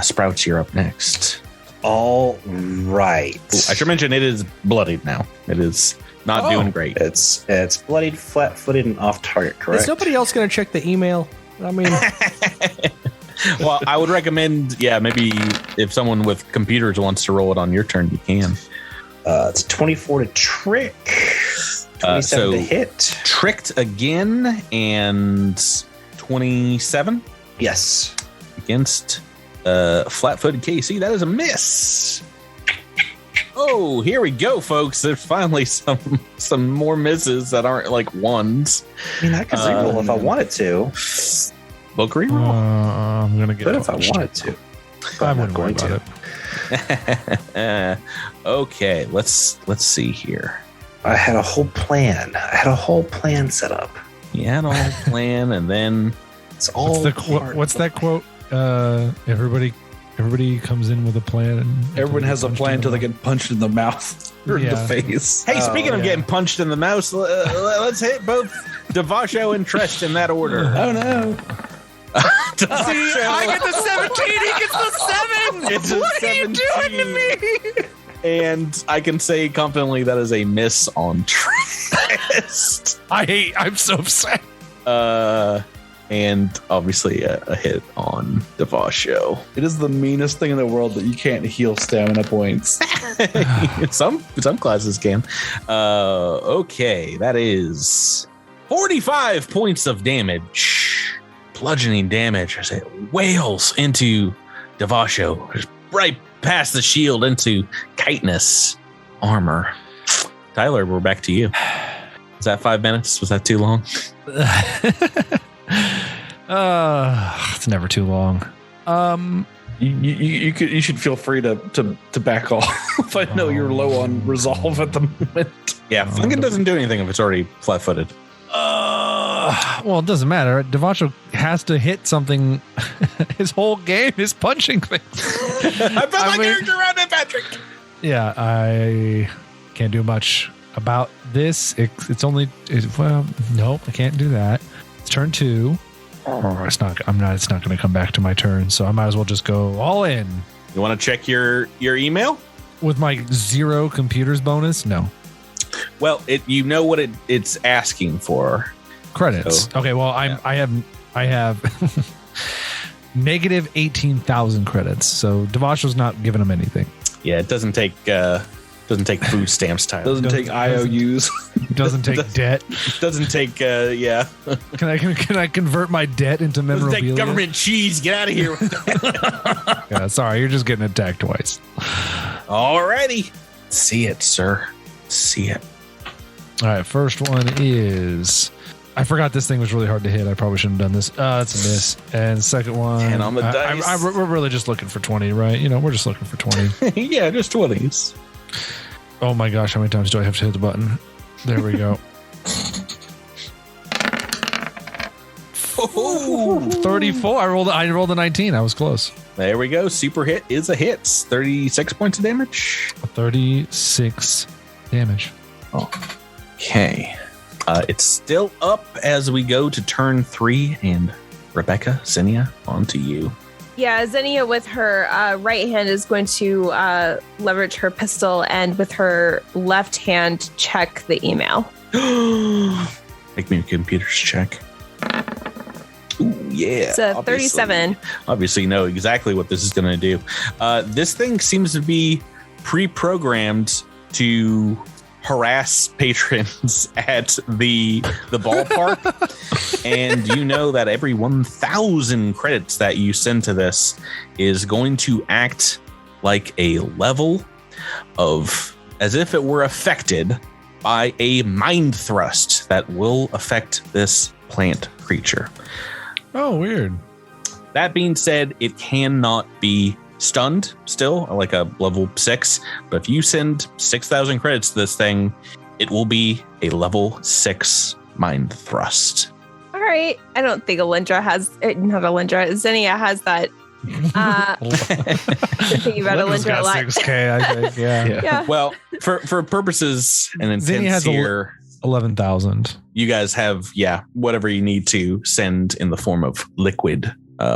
Sprouts, you're up next. All right. Ooh, I should mention it is bloodied now. It is not doing great. It's bloodied, flat-footed, and off target, correct? Is nobody else going to check the email? I mean, well, I would recommend, maybe if someone with computers wants to roll it on your turn, you can. It's 24 to trick, 27 to hit. Tricked again, and 27? Yes. Against flat-footed KC. That is a miss. Oh, Oh, here we go, folks. There's finally some more misses that aren't like ones. I mean, I could reroll if I wanted to. Book reroll. I'm gonna get. But if I wanted to, I wouldn't worry about it. Okay, let's see here. I had a whole plan. Set up. You had a whole plan, and then It's all What's that quote? Everybody comes in with a plan. And Everyone has a plan until they get punched in the mouth or in the Yeah. face. hey, speaking of getting punched in the mouth, let's hit both Devasho and Trest in that order. Oh no. I get the 17. He gets the 7. What are you doing to me? And I can say confidently that is a miss on Trest. I'm so upset. And obviously a hit on Devasho. It is the meanest thing in the world that you can't heal stamina points. some classes can. Okay, that is 45 points of damage. Bludgeoning damage as it wails into Devasho, just right past the shield into chitinous armor. Tyler, we're back to you. Is that 5 minutes? Was that too long? It's never too long. You should feel free to back off. I know you're low on resolve at the moment. Yeah, Funkin doesn't do anything if it's already flat-footed. Well, it doesn't matter. Devasho has to hit something. His whole game is punching things. I put my character around it, Patrick. Yeah, I can't do much about this. It's only nope, I can't do that. It's turn 2. It's not going to come back to my turn, so I might as well just go all in. You want to check your email With my 0 computers bonus? No. Well, you know what it's asking for. Credits. Oh. Okay, well, I have negative 18,000 credits. So Devasho's not giving him anything. Yeah, it doesn't take food stamps, Tyler. Doesn't take IOUs. Doesn't take debt. Doesn't take yeah. Can I convert my debt into Doesn't memorabilia? take government cheese. Get out of here. Yeah, sorry, you're just getting attacked twice. Alrighty. See it, sir. See it. All right, first one is. I forgot this thing was really hard to hit. I probably shouldn't have done this. It's a miss. And second one. 10 on the dice. We're really just looking for 20, right? We're just looking for 20. Yeah, just 20s. Oh my gosh, how many times do I have to hit the button? There we go. Ooh. 34. I rolled a 19. I was close. There we go. Super hit is a hit. 36 points of damage. 36 damage. Okay. It's still up as we go to turn 3, and Rebecca, Zinnia, on to you. Yeah, Zinnia with her right hand is going to leverage her pistol and with her left hand check the email. Make me a computer's check. Ooh, yeah. It's a 37. Obviously, you know exactly what this is going to do. This thing seems to be pre-programmed to harass patrons at the ballpark. And you know that every 1,000 credits that you send to this is going to act like a level of, as if it were affected by a mind thrust that will affect this plant creature. Oh, weird. That being said, it cannot be stunned still, like a level 6. But if you send 6,000 credits to this thing, it will be a level 6 mind thrust. All right. I don't think Alindra has, not Alindra, Zinnia has that. Thinking about Alindra a lot. 6K, I think. Yeah. Yeah. Well, for purposes and Zinnia intents has here, 11,000. you guys have, whatever you need to send in the form of liquid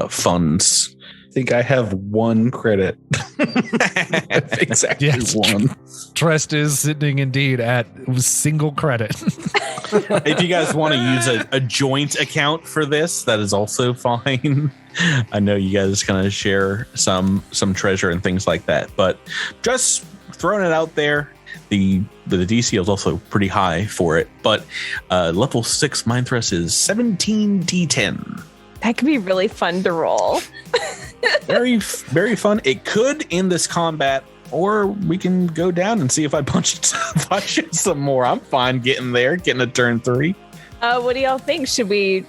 funds. I think I have 1 credit. Exactly Yes. 1. Trest is sitting indeed at single credit. If you guys want to use a joint account for this, that is also fine. I know you guys kind of share some treasure and things like that, but just throwing it out there. The DC is also pretty high for it, but level 6 mind thrust is 17d10. That could be really fun to roll. Very, very fun. It could in this combat or we can go down and see if I punch it some more. I'm fine getting a turn 3. What do y'all think? Should we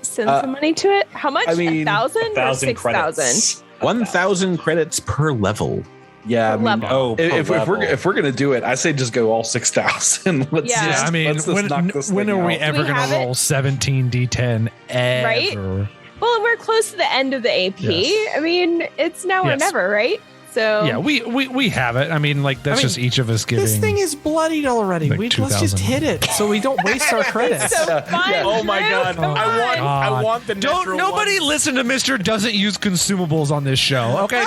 send some money to it? How much? I mean, 1,000 or 1,000 6,000? credits. 1,000 credits per level. Yeah, I mean, Level. if we're gonna do it, I say just go all 6,000. Let's Yeah. just, I mean, let's just knock this when thing are we out. ever Do we going have to it? roll 17 D10 ever? Right? Well, we're close to the end of the AP. Yes. I mean, it's now or Yes. never, right? So Yeah, we have it. I mean, like that's just each of us giving. This thing is bloodied already. like Let's just 2,000. hit it so we don't waste our credits. so fun. Oh my Drew, god! come I on. want the Don't natural nobody one. listen to Mr. Doesn't use consumables on this show. Okay,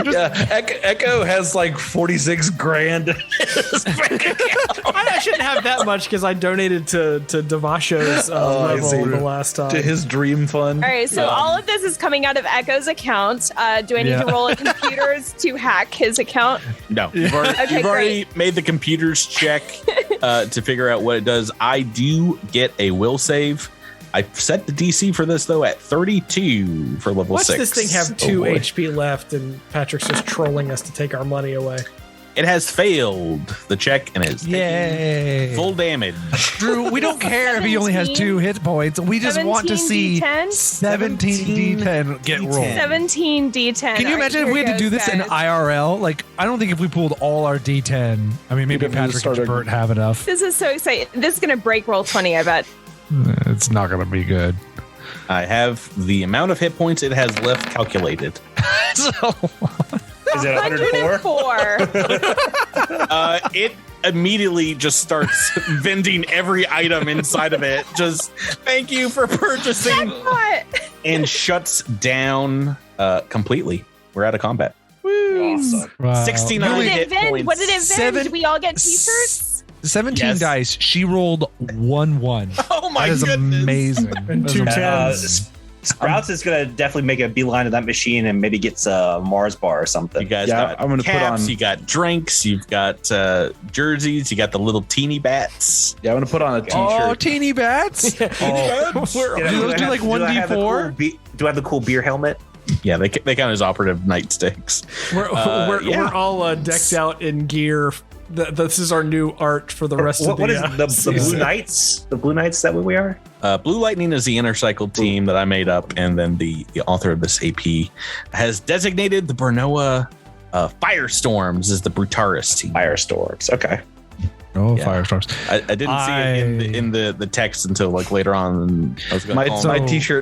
Yeah, Echo has like 46 grand. I shouldn't have that much because I donated to Devasho's I see. level the last time. To his dream fund. All right, so all of this is coming out of Echo's account. Do I need to roll at computers to hack his account? No, you've already made the computers check to figure out what it does. I do get a will save. I set the DC for this though at 32 for level Watch 6. this thing have Oh, 2 boy. HP left, and Patrick's just trolling us to take our money away. It has failed the check and is yay! full damage. Drew, we don't care if he only has 2 hit points. We just want to 17 see D10? 17 D10 get rolled. 17 D10. Can you imagine if we had to do this in IRL? Like, I don't think if we pulled all our D10, I mean, maybe We'd have to Patrick and Bert have enough. This is so exciting. This is going to break roll 20, I bet. It's not going to be good. I have the amount of hit points it has left calculated. So, Is it 104? 104. It immediately just starts vending every item inside of it. Just thank you for purchasing, What? and shuts down completely. We're out of combat. Awesome. wow. 69 What did hit it vend? points. What did it vend? Seven- Did we all get t-shirts? 17 Yes. dice. She rolled 1-1. Oh my That is goodness! amazing. And That is 2 amazing. tens. Sprouts is gonna definitely make a beeline to that machine and maybe gets a Mars bar or something. You guys Yeah, got I'm gonna put caps, on- you got drinks, you've got jerseys, you got the little teeny bats. Yeah, I'm gonna put on a t-shirt. Oh, teeny bats. Oh, Do those do like 1d4? Do I have the cool beer helmet? Yeah, they count as operative nightsticks. We're yeah. all decked out in gear. This is our new art for the rest of What the is the season. Blue Knights? The Blue Knights, is that what we are? Blue Lightning is the inner cycle team that I made up, and then the author of this AP has designated the Bernoa Firestorms as the Brutaris team. Firestorms. Okay. Oh, Yeah. Firestorms. I didn't see it in the text until like later on. And I was going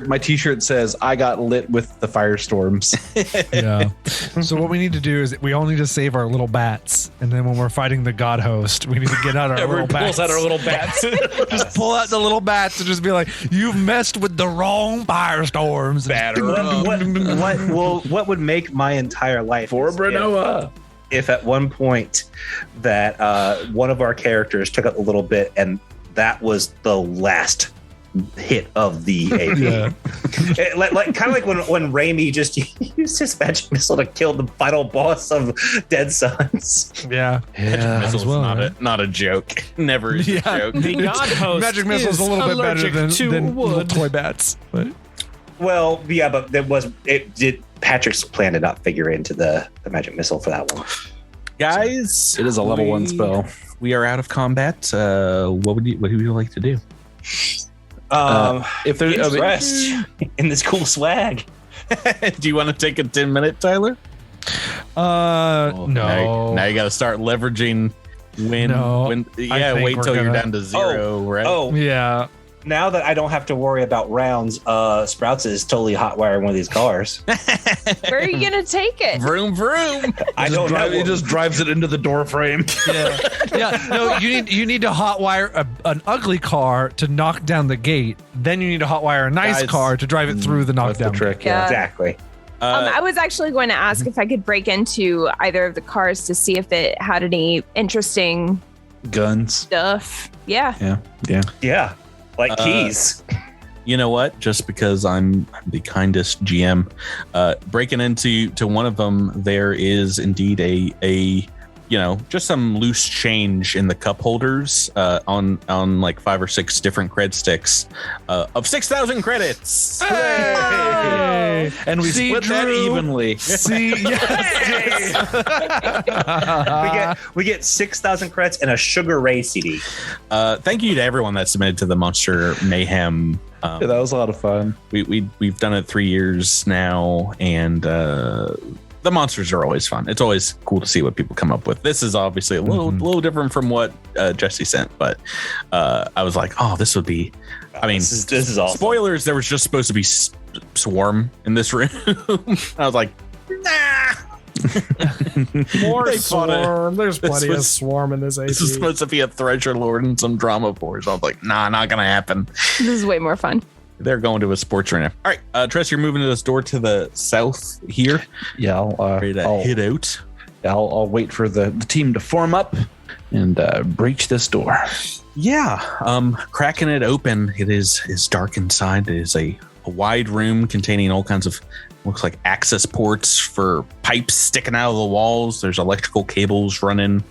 My t-shirt says I got lit with the firestorms. Yeah. So what we need to do is we all need to save our little bats, and then when we're fighting the god host, we need to get out our little bats. little bats. Just pull out the little bats and just be like, "You've messed with the wrong firestorms." What would make my entire life For is Brenoa. if at one point that one of our characters took up a little bit and that was the last hit of the AP. Yeah. Kind of like when Raimi just used his magic missile to kill the final boss of Dead Sons. Yeah. Yeah. Missile's as well, not a joke. Never is Yeah. a joke. The god host Magic missile's is a little bit better allergic than to little wood. toy bats. But Well, yeah, but Patrick's plan did not figure into the magic missile for that one. Guys, It is a level 1 spell. We are out of combat. What would you like to do? If there's Rest in this cool swag. Do you want to take a 10-minute, Tyler? no. Now you got to start leveraging when. No, Yeah, I think wait we're till you're gonna- down to 0, right? Oh, Yeah. now that I don't have to worry about rounds, Sprouts is totally hotwiring one of these cars. Where are you going to take it? Vroom vroom. I don't know. He just drives it into the door frame. Yeah. Yeah. No, you need to hotwire an ugly car to knock down the gate. Then you need to hotwire a nice Guys, car to drive it through the That's knockdown. the trick. Yeah. Exactly. I was actually going to ask if I could break into either of the cars to see if it had any interesting Guns. stuff. Yeah. Yeah. Yeah. Like keys. You know what? Just because I'm the kindest GM, breaking into one of them, there is indeed a just some loose change in the cup holders on like 5 or 6 different cred sticks of 6,000 credits. Hey! And we split that evenly. we get 6,000 credits and a Sugar Ray CD. Thank you to everyone that submitted to the Monster Mayhem. Yeah, that was a lot of fun. We've done it 3 years now, and the monsters are always fun. It's always cool to see what people come up with. This is obviously a little different from what Jesse sent, but I was like, oh, this would be. I mean, this is awesome. Spoilers. There was just supposed to be Swarm in this room. I was like, nah. More Swarm. There's plenty of Swarm in this AC. This is supposed to be a Treasure Lord and some drama force. I was like, nah, not gonna happen. This is way more fun. They're going to a sports arena. All right, Tress, you're moving to this door to the south here. Yeah, I'll hit out. I'll wait for the team to form up and breach this door. Yeah, cracking it open. It is dark inside. It is a wide room containing all kinds of, looks like access ports for pipes sticking out of the walls. There's electrical cables running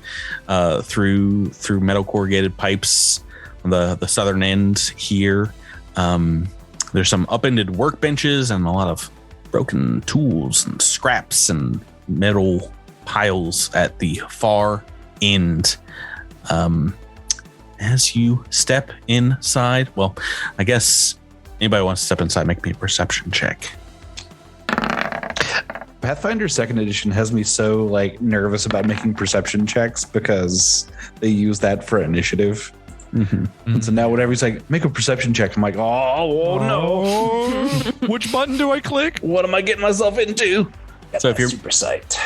through metal corrugated pipes on the southern end here. There's some upended workbenches and a lot of broken tools and scraps and metal piles at the far end. As you step inside, well, I guess anybody wants to step inside, make me a perception check. Pathfinder 2nd Edition has me so nervous about making perception checks because they use that for initiative. And so now whenever he's like, make a perception check, I'm like, oh no. Which button do I click? What am I getting myself into? So if you're super sight,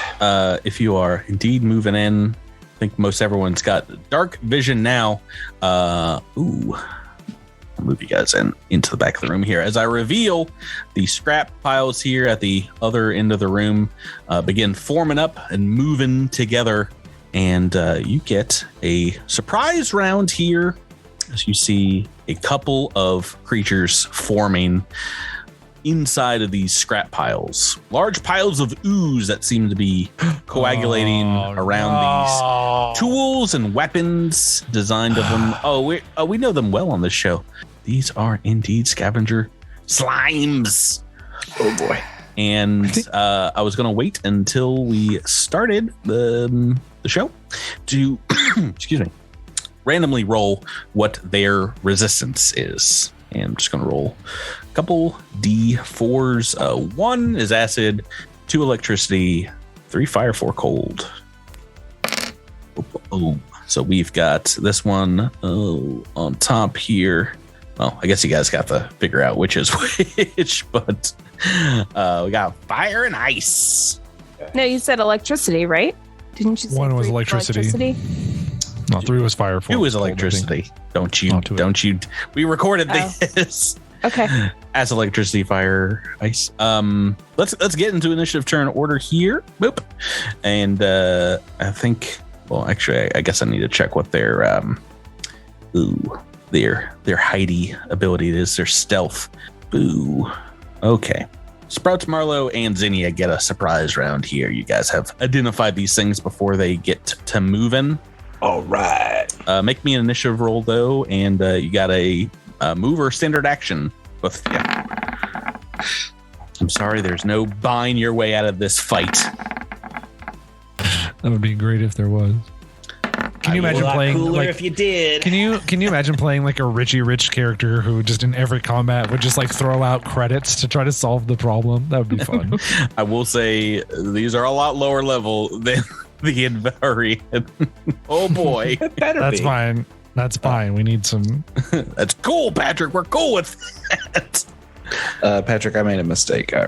if you are indeed moving in, I think most everyone's got dark vision now. I'll move you guys into the back of the room here as I reveal the scrap piles here at the other end of the room begin forming up and moving together. And you get a surprise round here as you see a couple of creatures forming inside of these scrap piles. Large piles of ooze that seem to be coagulating around these tools and weapons designed of them. We know them well on this show. These are indeed scavenger slimes. Oh boy. And I was going to wait until we started the show to excuse me, randomly roll what their resistance is. And I'm just going to roll a couple D4s. 1 is acid, 2 electricity, 3 fire, 4 cold. So we've got this one on top here. Well, I guess you guys got to figure out which is which, but we got fire and ice. No, you said electricity, right? Didn't you say 1 was electricity. No, 3 was fire. 2 was electricity. Don't you? We recorded this. Okay. As electricity, fire, ice. Let's get into initiative turn order here. Boop. And I think. Well, actually, I guess I need to check what their Heidi ability is. Their stealth. Boo. Okay. Sprouts, Marlowe, and Zinnia get a surprise round here. You guys have identified these things before they get to moving. All right. Make me an initiative roll, though, and you got a move or standard action. Both of you. I'm sorry, there's no buying your way out of this fight. That would be great if there was. Can you imagine playing if you did? Can you imagine playing like a Richie Rich character who just in every combat would just throw out credits to try to solve the problem? That would be fun. I will say these are a lot lower level than the Invariant. Oh boy. That's fine. That's fine. We need some. That's cool, Patrick. We're cool with that. Patrick, I made a mistake. I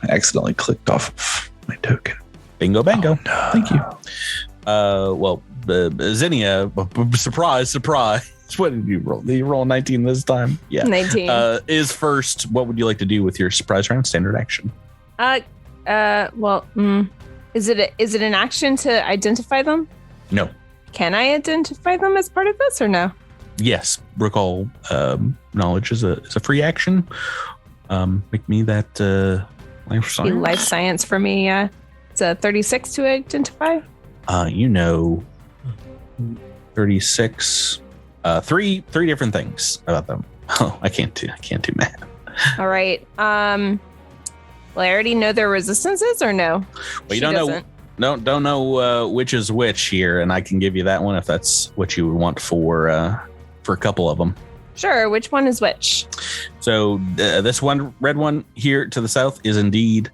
accidentally clicked off my token. Bingo, bango. Oh, no. Thank you. Well, Zinnia, surprise. What did you roll? Did you roll 19 this time? Yeah. 19. Is first. What would you like to do with your surprise round standard action? Is it an action to identify them? No. Can I identify them as part of this or no? Yes. Recall knowledge is a free action. Make me that life science. Life science for me. It's a 36 to identify. you know, 36, three different things about them. Oh, I can't do math. All right. Well, I already know their resistances, or no? Well, you don't know which is which here, and I can give you that one if that's what you would want for a couple of them. Sure. Which one is which? So this one, red one here to the south, is indeed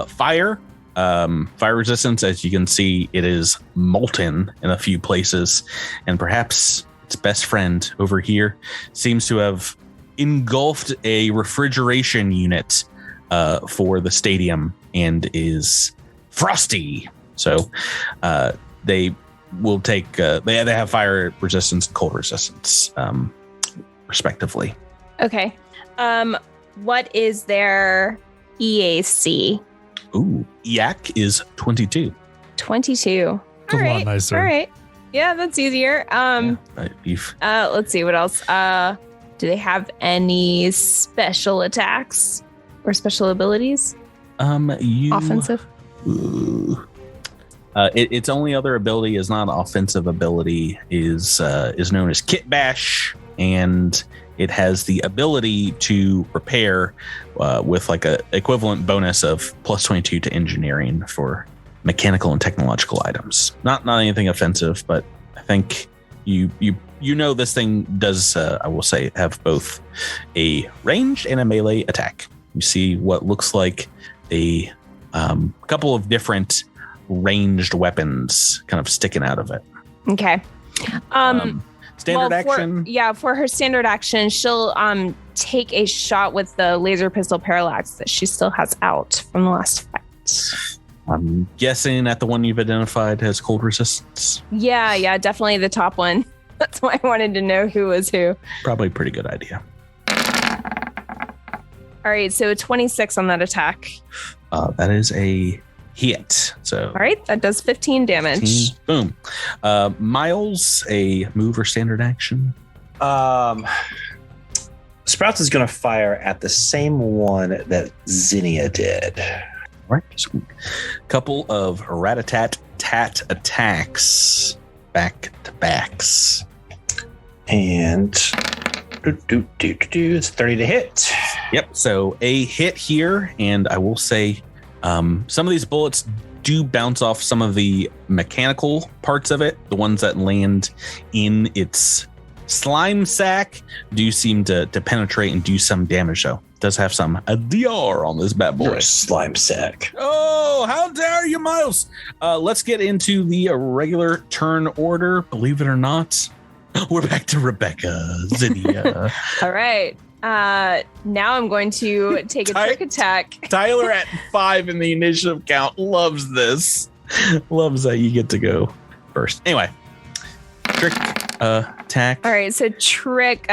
fire. Fire resistance, as you can see, it is molten in a few places, and perhaps its best friend over here seems to have engulfed a refrigeration unit for the stadium and is frosty. So they will take they have fire resistance and cold resistance respectively. Okay. What is their EAC? Ooh, EAC is 22. 22. It's a lot nicer. All right. Yeah, that's easier. Let's see what else. Do they have any special attacks or special abilities? Offensive? Its only other ability is not offensive ability, is known as Kit Bash, and it has the ability to repair with like a equivalent bonus of plus 22 to engineering for mechanical and technological items. Not anything offensive, but I think you know this thing does, I will say, have both a ranged and a melee attack. You see what looks like a couple of different ranged weapons kind of sticking out of it. Okay. Standard action. For her standard action, she'll take a shot with the laser pistol parallax that she still has out from the last fight. I'm guessing at the one you've identified has cold resistance. Yeah, definitely the top one. That's why I wanted to know who was who. Probably a pretty good idea. All right, so 26 on that attack. That is a hit. So all right, that does 15 damage. 15, boom. Miles, a move or standard action? Sprouts is going to fire at the same one that Zinnia did. All right, just a couple of rat-a-tat-tat attacks, back to backs. And it's 30 to hit. Yep, so a hit here, and I will say some of these bullets do bounce off some of the mechanical parts of it. The ones that land in its slime sack do seem to penetrate and do some damage, though. It does have some DR on this bad boy. You're a slime sack. Oh, how dare you, Miles! Let's get into the regular turn order. Believe it or not, we're back to Rebecca, Zinnia. All right. Now I'm going to take a trick attack. Tyler at 5 in the initiative count loves this. Loves that you get to go first. Anyway, trick attack. All right, so trick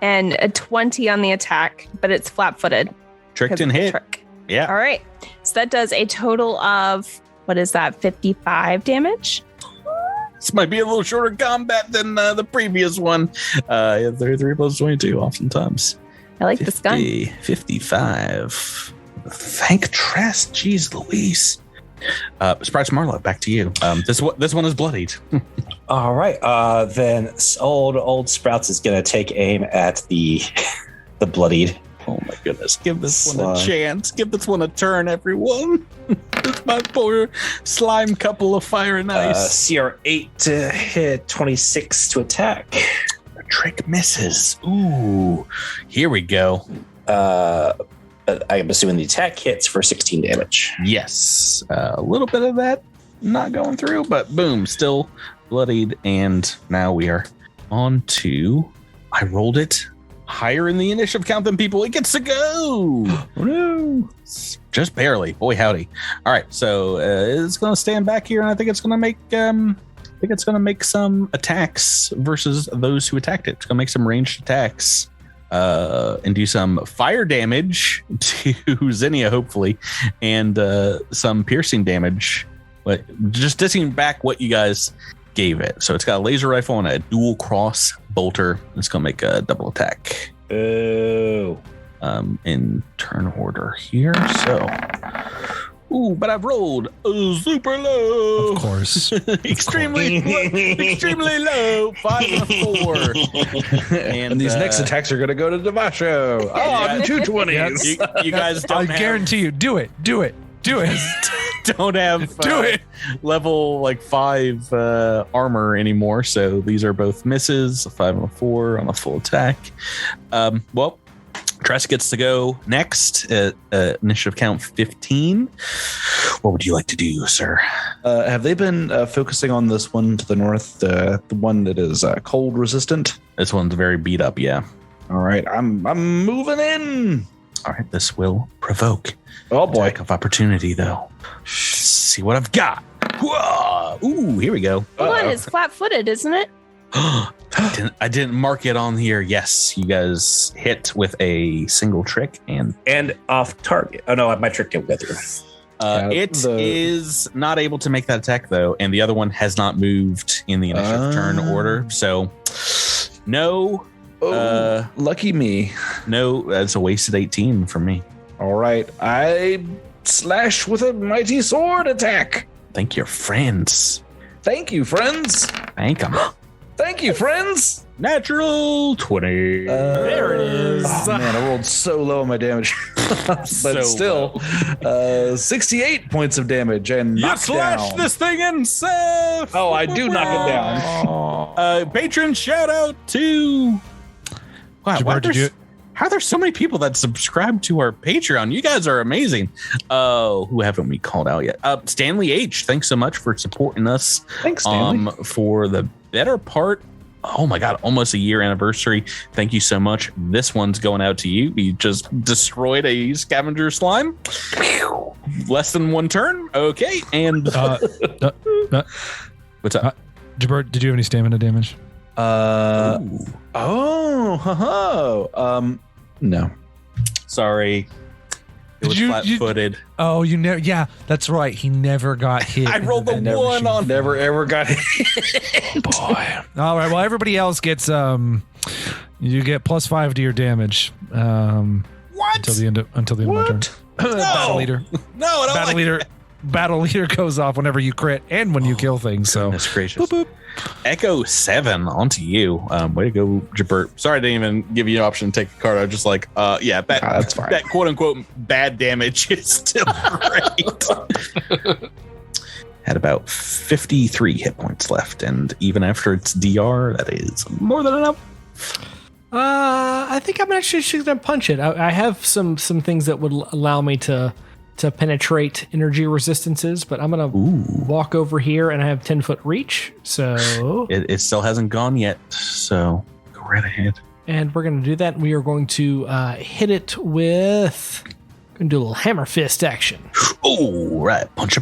and a 20 on the attack, but it's flat-footed. Tricked and hit. Trick. Yeah. All right. So that does a total of, what is that, 55 damage? This might be a little shorter combat than the previous one. 33 plus 22 oftentimes. I like this gun. 55. Thank Tress. Jeez Louise. Sprites Marlowe, back to you. This one is bloodied. All right. Then old Sprouts is going to take aim at the bloodied. Oh my goodness. Give this one a chance. Give this one a turn, everyone. It's my poor slime couple of fire and ice. CR 8 to hit, 26 to attack. The trick misses. Ooh. Here we go. I'm assuming the attack hits for 16 damage. Yes. A little bit of that not going through, but boom, still bloodied. And now we are on to, I rolled it higher in the initiative count than people. It gets to go. Oh no. Just barely. Boy, howdy. All right. So it's going to stand back here, and I think it's going to make some attacks versus those who attacked it. It's going to make some ranged attacks. And do some fire damage to Zinnia, hopefully, and some piercing damage, but just dissing back what you guys gave it. So it's got a laser rifle and a dual cross bolter. It's gonna make a double attack. Ooh. In turn order here. So Ooh, but I've rolled super low. Of course. extremely low. 5 and a 4. And these next attacks are going to go to Devasho. Oh, 2 20s. You guys don't guarantee you. Do it. don't have Do it. level like 5 armor anymore, so these are both misses, a 5 and a 4 on a full attack. Well, Tress gets to go next at initiative count 15. What would you like to do, sir? Have they been focusing on this one to the north, the one that is cold resistant? This one's very beat up, yeah. All right, I'm moving in. All right, this will provoke Oh boy. attack of opportunity, though. See what I've got. Whoa! Ooh, here we go. Hold on, it's flat-footed, isn't it? I didn't mark it on here. Yes, you guys hit with a single trick, and off target. Oh no, my trick didn't go through. it is not able to make that attack though, and the other one has not moved in the initiative turn order. So, no. Lucky me. No, that's a wasted 18 from me. All right, I slash with a mighty sword attack. Thank your friends. Thank you, friends. Thank them. Thank you, friends. Natural 20. There it is. Oh, man, I rolled so low on my damage. But So still, 68 points of damage and You knocked slash down. this thing in self. Oh, I do knock it down. Patron shout out to. Wow, Jabbar, how are there so many people that subscribe to our Patreon? You guys are amazing. Who haven't we called out yet? Stanley H. Thanks so much for supporting us. Thanks, Stanley. For the better part. Oh my God, almost a year anniversary. Thank you so much. This one's going out to you. You just destroyed a scavenger slime. Less than one turn. Okay. And what's up? Jabbar, did you have any stamina damage? No. Sorry. It was flat-footed. Oh, you never. Yeah, that's right. He never got hit. I rolled the one on. Never ever got hit. Boy. All right. Well, everybody else gets you get +5 to your damage. What? Until the end of my turn. Battle leader. No, I don't Battle like leader. Battle leader goes off whenever you crit and when you kill things. So Goodness gracious. boop, boop. Echo 7 onto you. Way to go, Jabert. Sorry I didn't even give you an option to take a card. I was just like, that's fine. That quote unquote bad damage is still great. Had about 53 hit points left, and even after its DR, that is more than enough. I think I'm actually just gonna punch it. I have some things that would allow me to penetrate energy resistances, but I'm gonna walk over here, and I have 10-foot reach. So It still hasn't gone yet, so go right ahead. and we're gonna do that. We are going to hit it with. Gonna do a little hammer fist action. Oh, right. Puncha.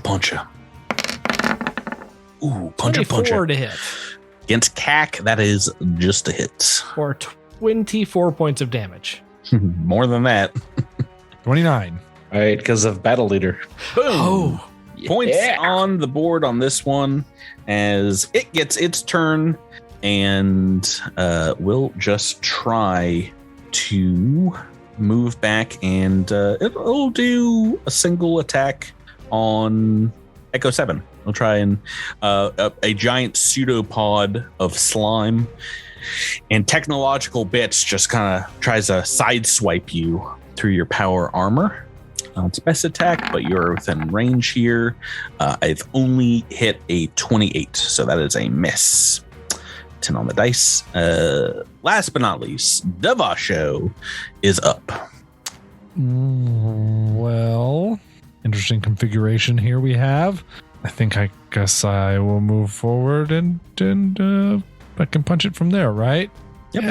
Ooh, puncha. 24 to hit, Against CAC, that is just a hit. or 24 points of damage. More than that. 29. Right, because of battle leader. Boom. Oh, Points on the board on this one as it gets its turn, and we'll just try to move back, and it'll do a single attack on Echo 7. We'll try and a giant pseudopod of slime and technological bits just kind of tries to sideswipe you through your power armor. It's best attack, but you're within range here. I've only hit a 28, so that is a miss. 10 on the dice. Last but not least, Devasho is up. Well, interesting configuration here we have. I guess I will move forward and I can punch it from there, right? Yep.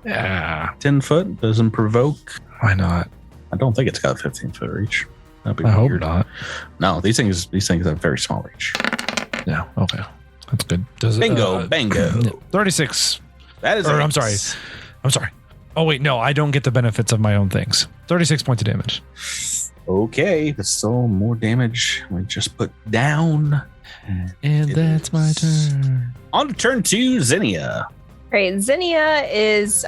Yeah. 10 foot doesn't provoke. Why not? I don't think it's got a 15-foot reach. That'd be I hope weird. not. No, these things have very small reach. Yeah. Okay. That's good. Bingo, bango. 36. That is. I'm sorry. Oh wait, no, I don't get the benefits of my own things. 36 points of damage. Okay, but still more damage. We just put down. And It that's my is. turn. On to turn 2, Zinnia. Right. Zinnia is,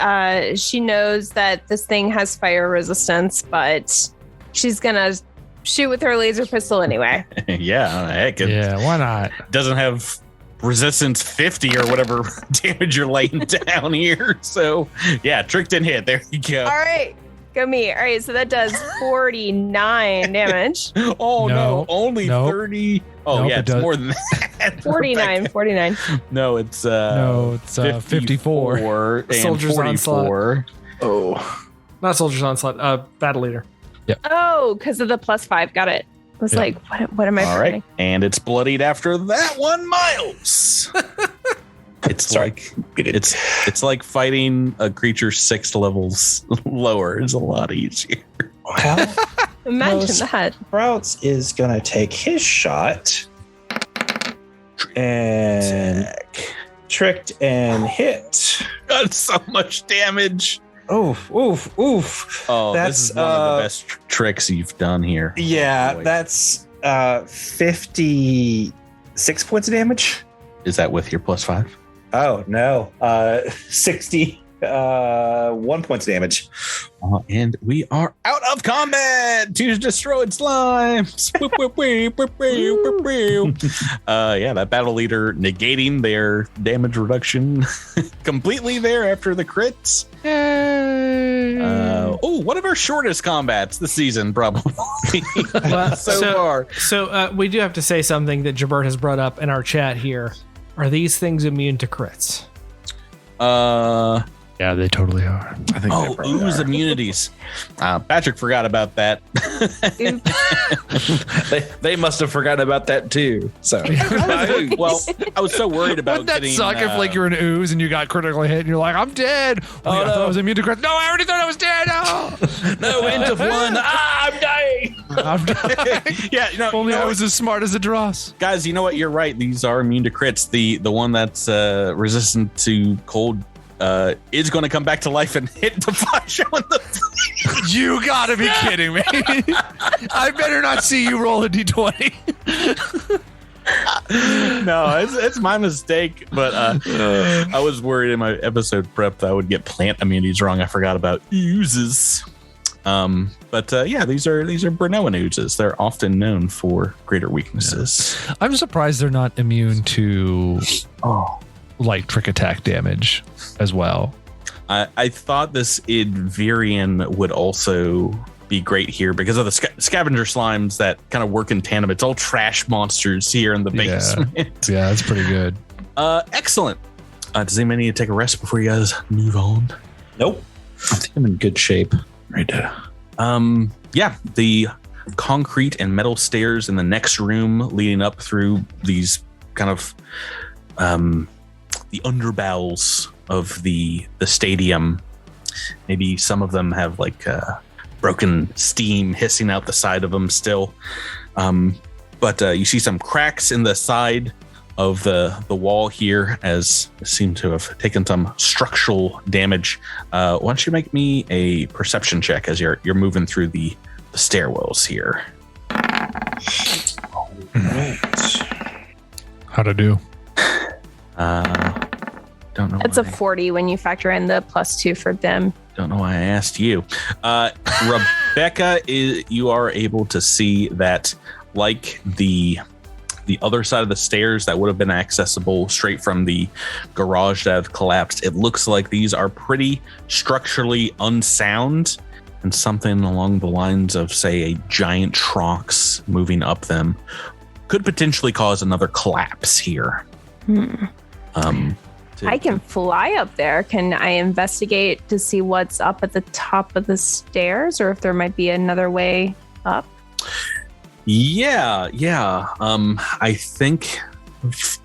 she knows that this thing has fire resistance, but she's going to shoot with her laser pistol anyway. Yeah, heck, it Yeah, why not? doesn't have resistance 50 or whatever damage you're laying down here. So, yeah, trick didn't hit. There you go. All right, go me. All right, so that does 49 damage. Oh, no, No, only no. 30. Oh, Nope, yeah, it it's does- more than that. 49. No, it's No, it's 54. and Soldier's 44. Oh, Not Soldier's Onslaught, Battle Leader. Oh, because of the +5. Got it. I was Yeah. like, what am I All forgetting? right, and it's bloodied after that one, Miles. It's like it's like fighting a creature 6 levels lower is a lot easier. Well, Imagine Most- that. Sprouts is gonna take his shot and tricked and hit. Got so much damage. Oof, oof, oof. Oh, That's, this is one of the best tricks you've done here. Yeah, Boy. that's 56 points of damage. Is that with your +5? Oh no, 61 points of damage. And we are out of combat to destroyed slimes. Whoop, whoop, whoop, whoop, whoop, whoop, whoop. Yeah, that battle leader negating their damage reduction completely there after the crits. One of our shortest combats this season, probably so far. So we do have to say something that Jabert has brought up in our chat here. Are these things immune to crits? Yeah, they totally are. I think Oh, ooze immunities. Patrick forgot about that. they must have forgotten about that too. So Well, I was so worried about Wouldn't that getting, suck if like you're an ooze and you got critically hit and you're like, I'm dead. Oh, I thought I was immune to crits. No, I already thought I was dead. no end of one. I'm dying. I'm dying. Yeah, Only I was as smart as a dross. guys. You know what? You're right. These are immune to crits. The one that's resistant to cold is going to come back to life and hit Devasho in the face. You gotta be kidding me. I better not see you roll a d20. No, it's my mistake. But I was worried in my episode prep that I would get plant immunities wrong. I forgot about oozes. But yeah, these are Brunellan oozes. They're often known for greater weaknesses. I'm surprised they're not immune to like trick attack damage as well. I thought this Idvirian would also be great here because of the scavenger slimes that kind of work in tandem. It's all trash monsters here in the basement. Yeah, that's pretty good. Excellent. Does anybody need to take a rest before you guys move on? Nope. I think I'm in good shape. Right now. Yeah, the concrete and metal stairs in the next room leading up through these kind of the underbowels of the stadium. Maybe some of them have like broken steam hissing out the side of them still. But you see some cracks in the side of the wall here as it seem to have taken some structural damage. Why don't you make me a perception check as you're moving through the stairwells here. How to do? Don't know. It's a 40 when you factor in the +2 for them. Don't know why I asked you. Rebecca, you are able to see that, like the other side of the stairs that would have been accessible straight from the garage that have collapsed, it looks like these are pretty structurally unsound, and something along the lines of, say, a giant trox moving up them could potentially cause another collapse here. I can fly up there. Can I investigate to see what's up at the top of the stairs or if there might be another way up? Yeah. I think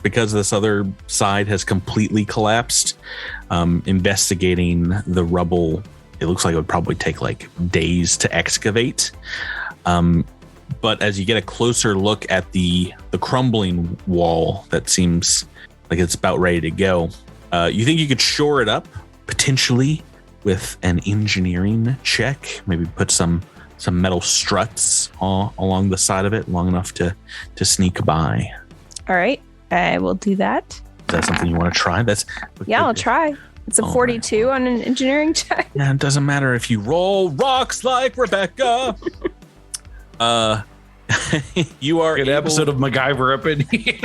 because this other side has completely collapsed, investigating the rubble, it looks like it would probably take like days to excavate. But as you get a closer look at the crumbling wall that seems like it's about ready to go, you think you could shore it up potentially with an engineering check, maybe put some metal struts along the side of it long enough to sneak by. All right, I will do that. Is that something you want to try? Yeah, I'll try. It's a 42 on an engineering check. Yeah, it doesn't matter if you roll rocks like Rebecca. You are An episode of MacGyver up in here.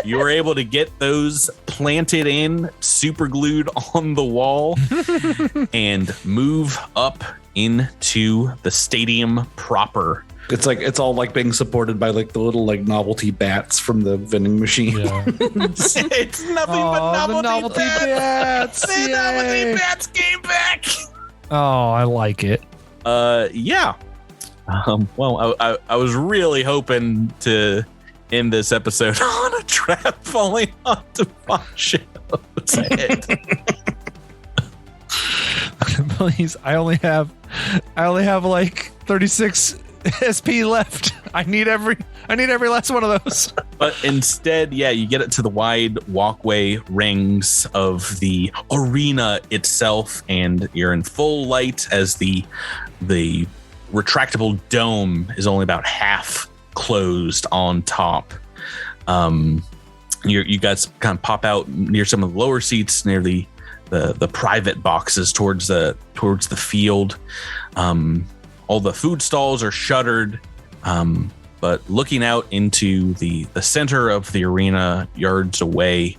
you were able to get those planted in, super glued on the wall, and move up into the stadium proper. It's all like being supported by like the little like novelty bats from the vending machine. Yeah. It's nothing but novelty bats. The novelty bats came back. Oh, I like it. Yeah. Well, I was really hoping to end this episode on a trap falling onto Fasho's head. Please, I only have like 36 SP left. I need every last one of those. But instead, yeah, you get it to the wide walkway rings of the arena itself, and you're in full light as the retractable dome is only about half closed on top. You guys kind of pop out near some of the lower seats, near the private boxes towards the field. All the food stalls are shuttered, but looking out into the center of the arena, yards away,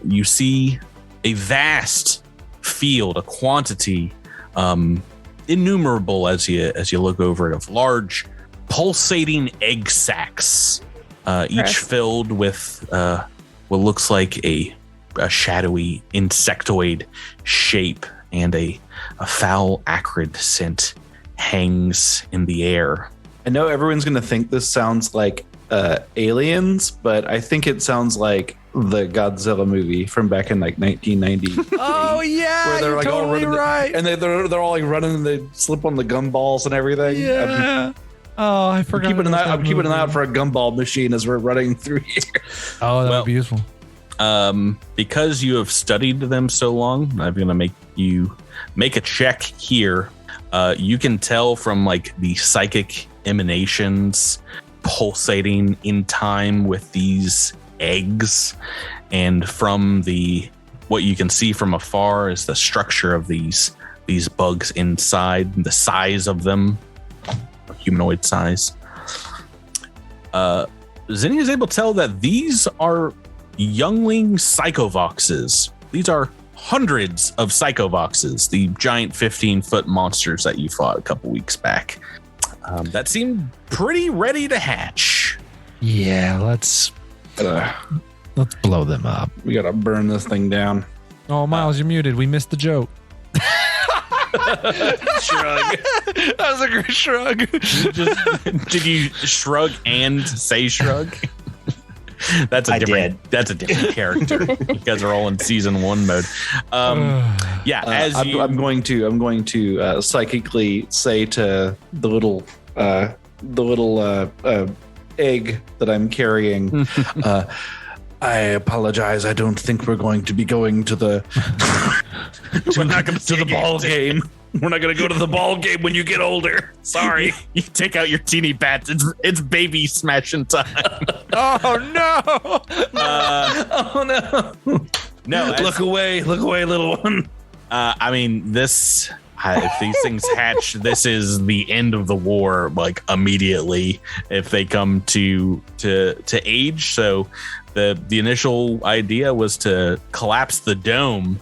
you see a vast field, a quantity innumerable as you look over it, of large pulsating egg sacs, each filled with what looks like a shadowy insectoid shape, and a foul acrid scent hangs in the air. I know everyone's going to think this sounds like Aliens, but I think it sounds like the Godzilla movie from back in like 1990. Oh yeah, where they're like totally all running, right. and they're all like running, and they slip on the gumballs and everything. Yeah. Oh, I forgot. I'm keeping an eye out for a gumball machine as we're running through here. Oh, that would be useful. Because you have studied them so long, I'm going to make you make a check here. You can tell from like the psychic emanations pulsating in time with these eggs, and from what you can see from afar is the structure of these bugs inside, the size of them, humanoid size. Zinni is able to tell that these are youngling psychovoxes. These are hundreds of psychovoxes, the giant 15-foot monsters that you fought a couple weeks back. That seemed pretty ready to hatch. Yeah, let's blow them up. We gotta burn this thing down. Oh, Miles, you're muted. We missed the joke. Shrug. That was a great shrug. Did you shrug and say shrug? That's a different character. You guys are all in season 1 mode. I'm going to psychically say to the little egg that I'm carrying, I apologize. I don't think we're going to be going to the to the ball game. We're not going to go to the ball game when you get older. Sorry. You take out your teeny bats. It's baby smashing time. Oh no! Oh no! No, look away, little one. I mean, if these things hatch, this is the end of the war, like immediately. If they come to age, so the initial idea was to collapse the dome.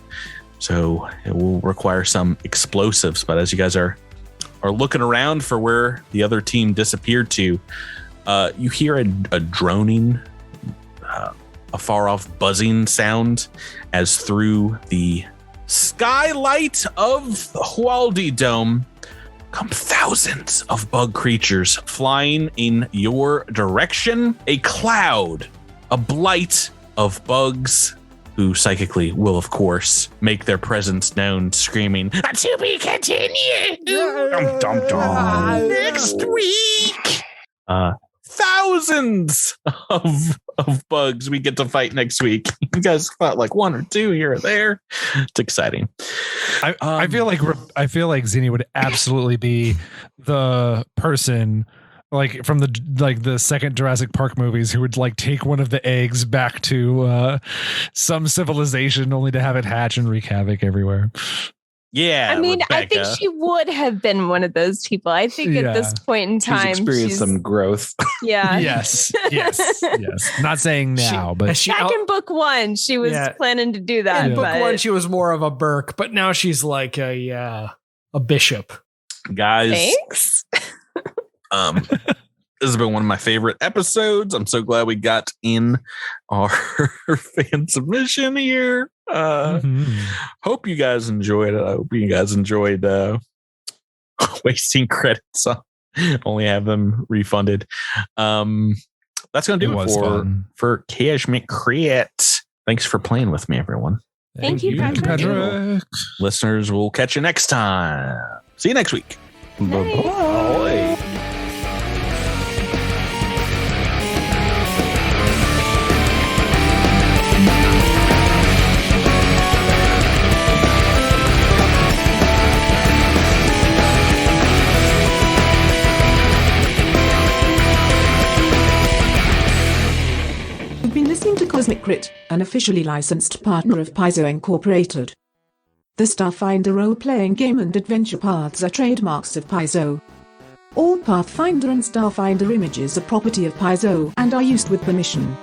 So it will require some explosives. But as you guys are looking around for where the other team disappeared to, you hear a droning, a far off buzzing sound as through the skylight of the Hoaldi Dome come thousands of bug creatures flying in your direction. A cloud, a blight of bugs, who psychically will, of course, make their presence known, screaming, "To be continued! Dum, dum, dum. Next week!" Thousands of bugs we get to fight next week. You guys fought like 1 or 2 here or there. It's exciting. I feel like Zinni would absolutely be the person, like from the second Jurassic Park movies, who would like take one of the eggs back to some civilization only to have it hatch and wreak havoc everywhere. Yeah. I mean, I think Rebecca. she would have been one of those people. I think at this point in She's time, experienced some growth. yeah. Yes. Not saying now, but she Back in book 1, she was Yeah. planning to do that. in book but 1, she was more of a Burke, but now she's like a bishop. Guys, thanks. this has been one of my favorite episodes. I'm so glad we got in our fan submission here. Hope you guys enjoyed it. I hope you guys enjoyed wasting credits on only have them refunded. That's gonna do it for Cashmere Crit. Thanks for playing with me, everyone. Thank you, Patrick. Listeners, we'll catch you next time. See you next week. Night. Bye. You've been listening to Cosmic Crit, an officially licensed partner of Paizo Incorporated. The Starfinder role-playing game and adventure paths are trademarks of Paizo. All Pathfinder and Starfinder images are property of Paizo and are used with permission.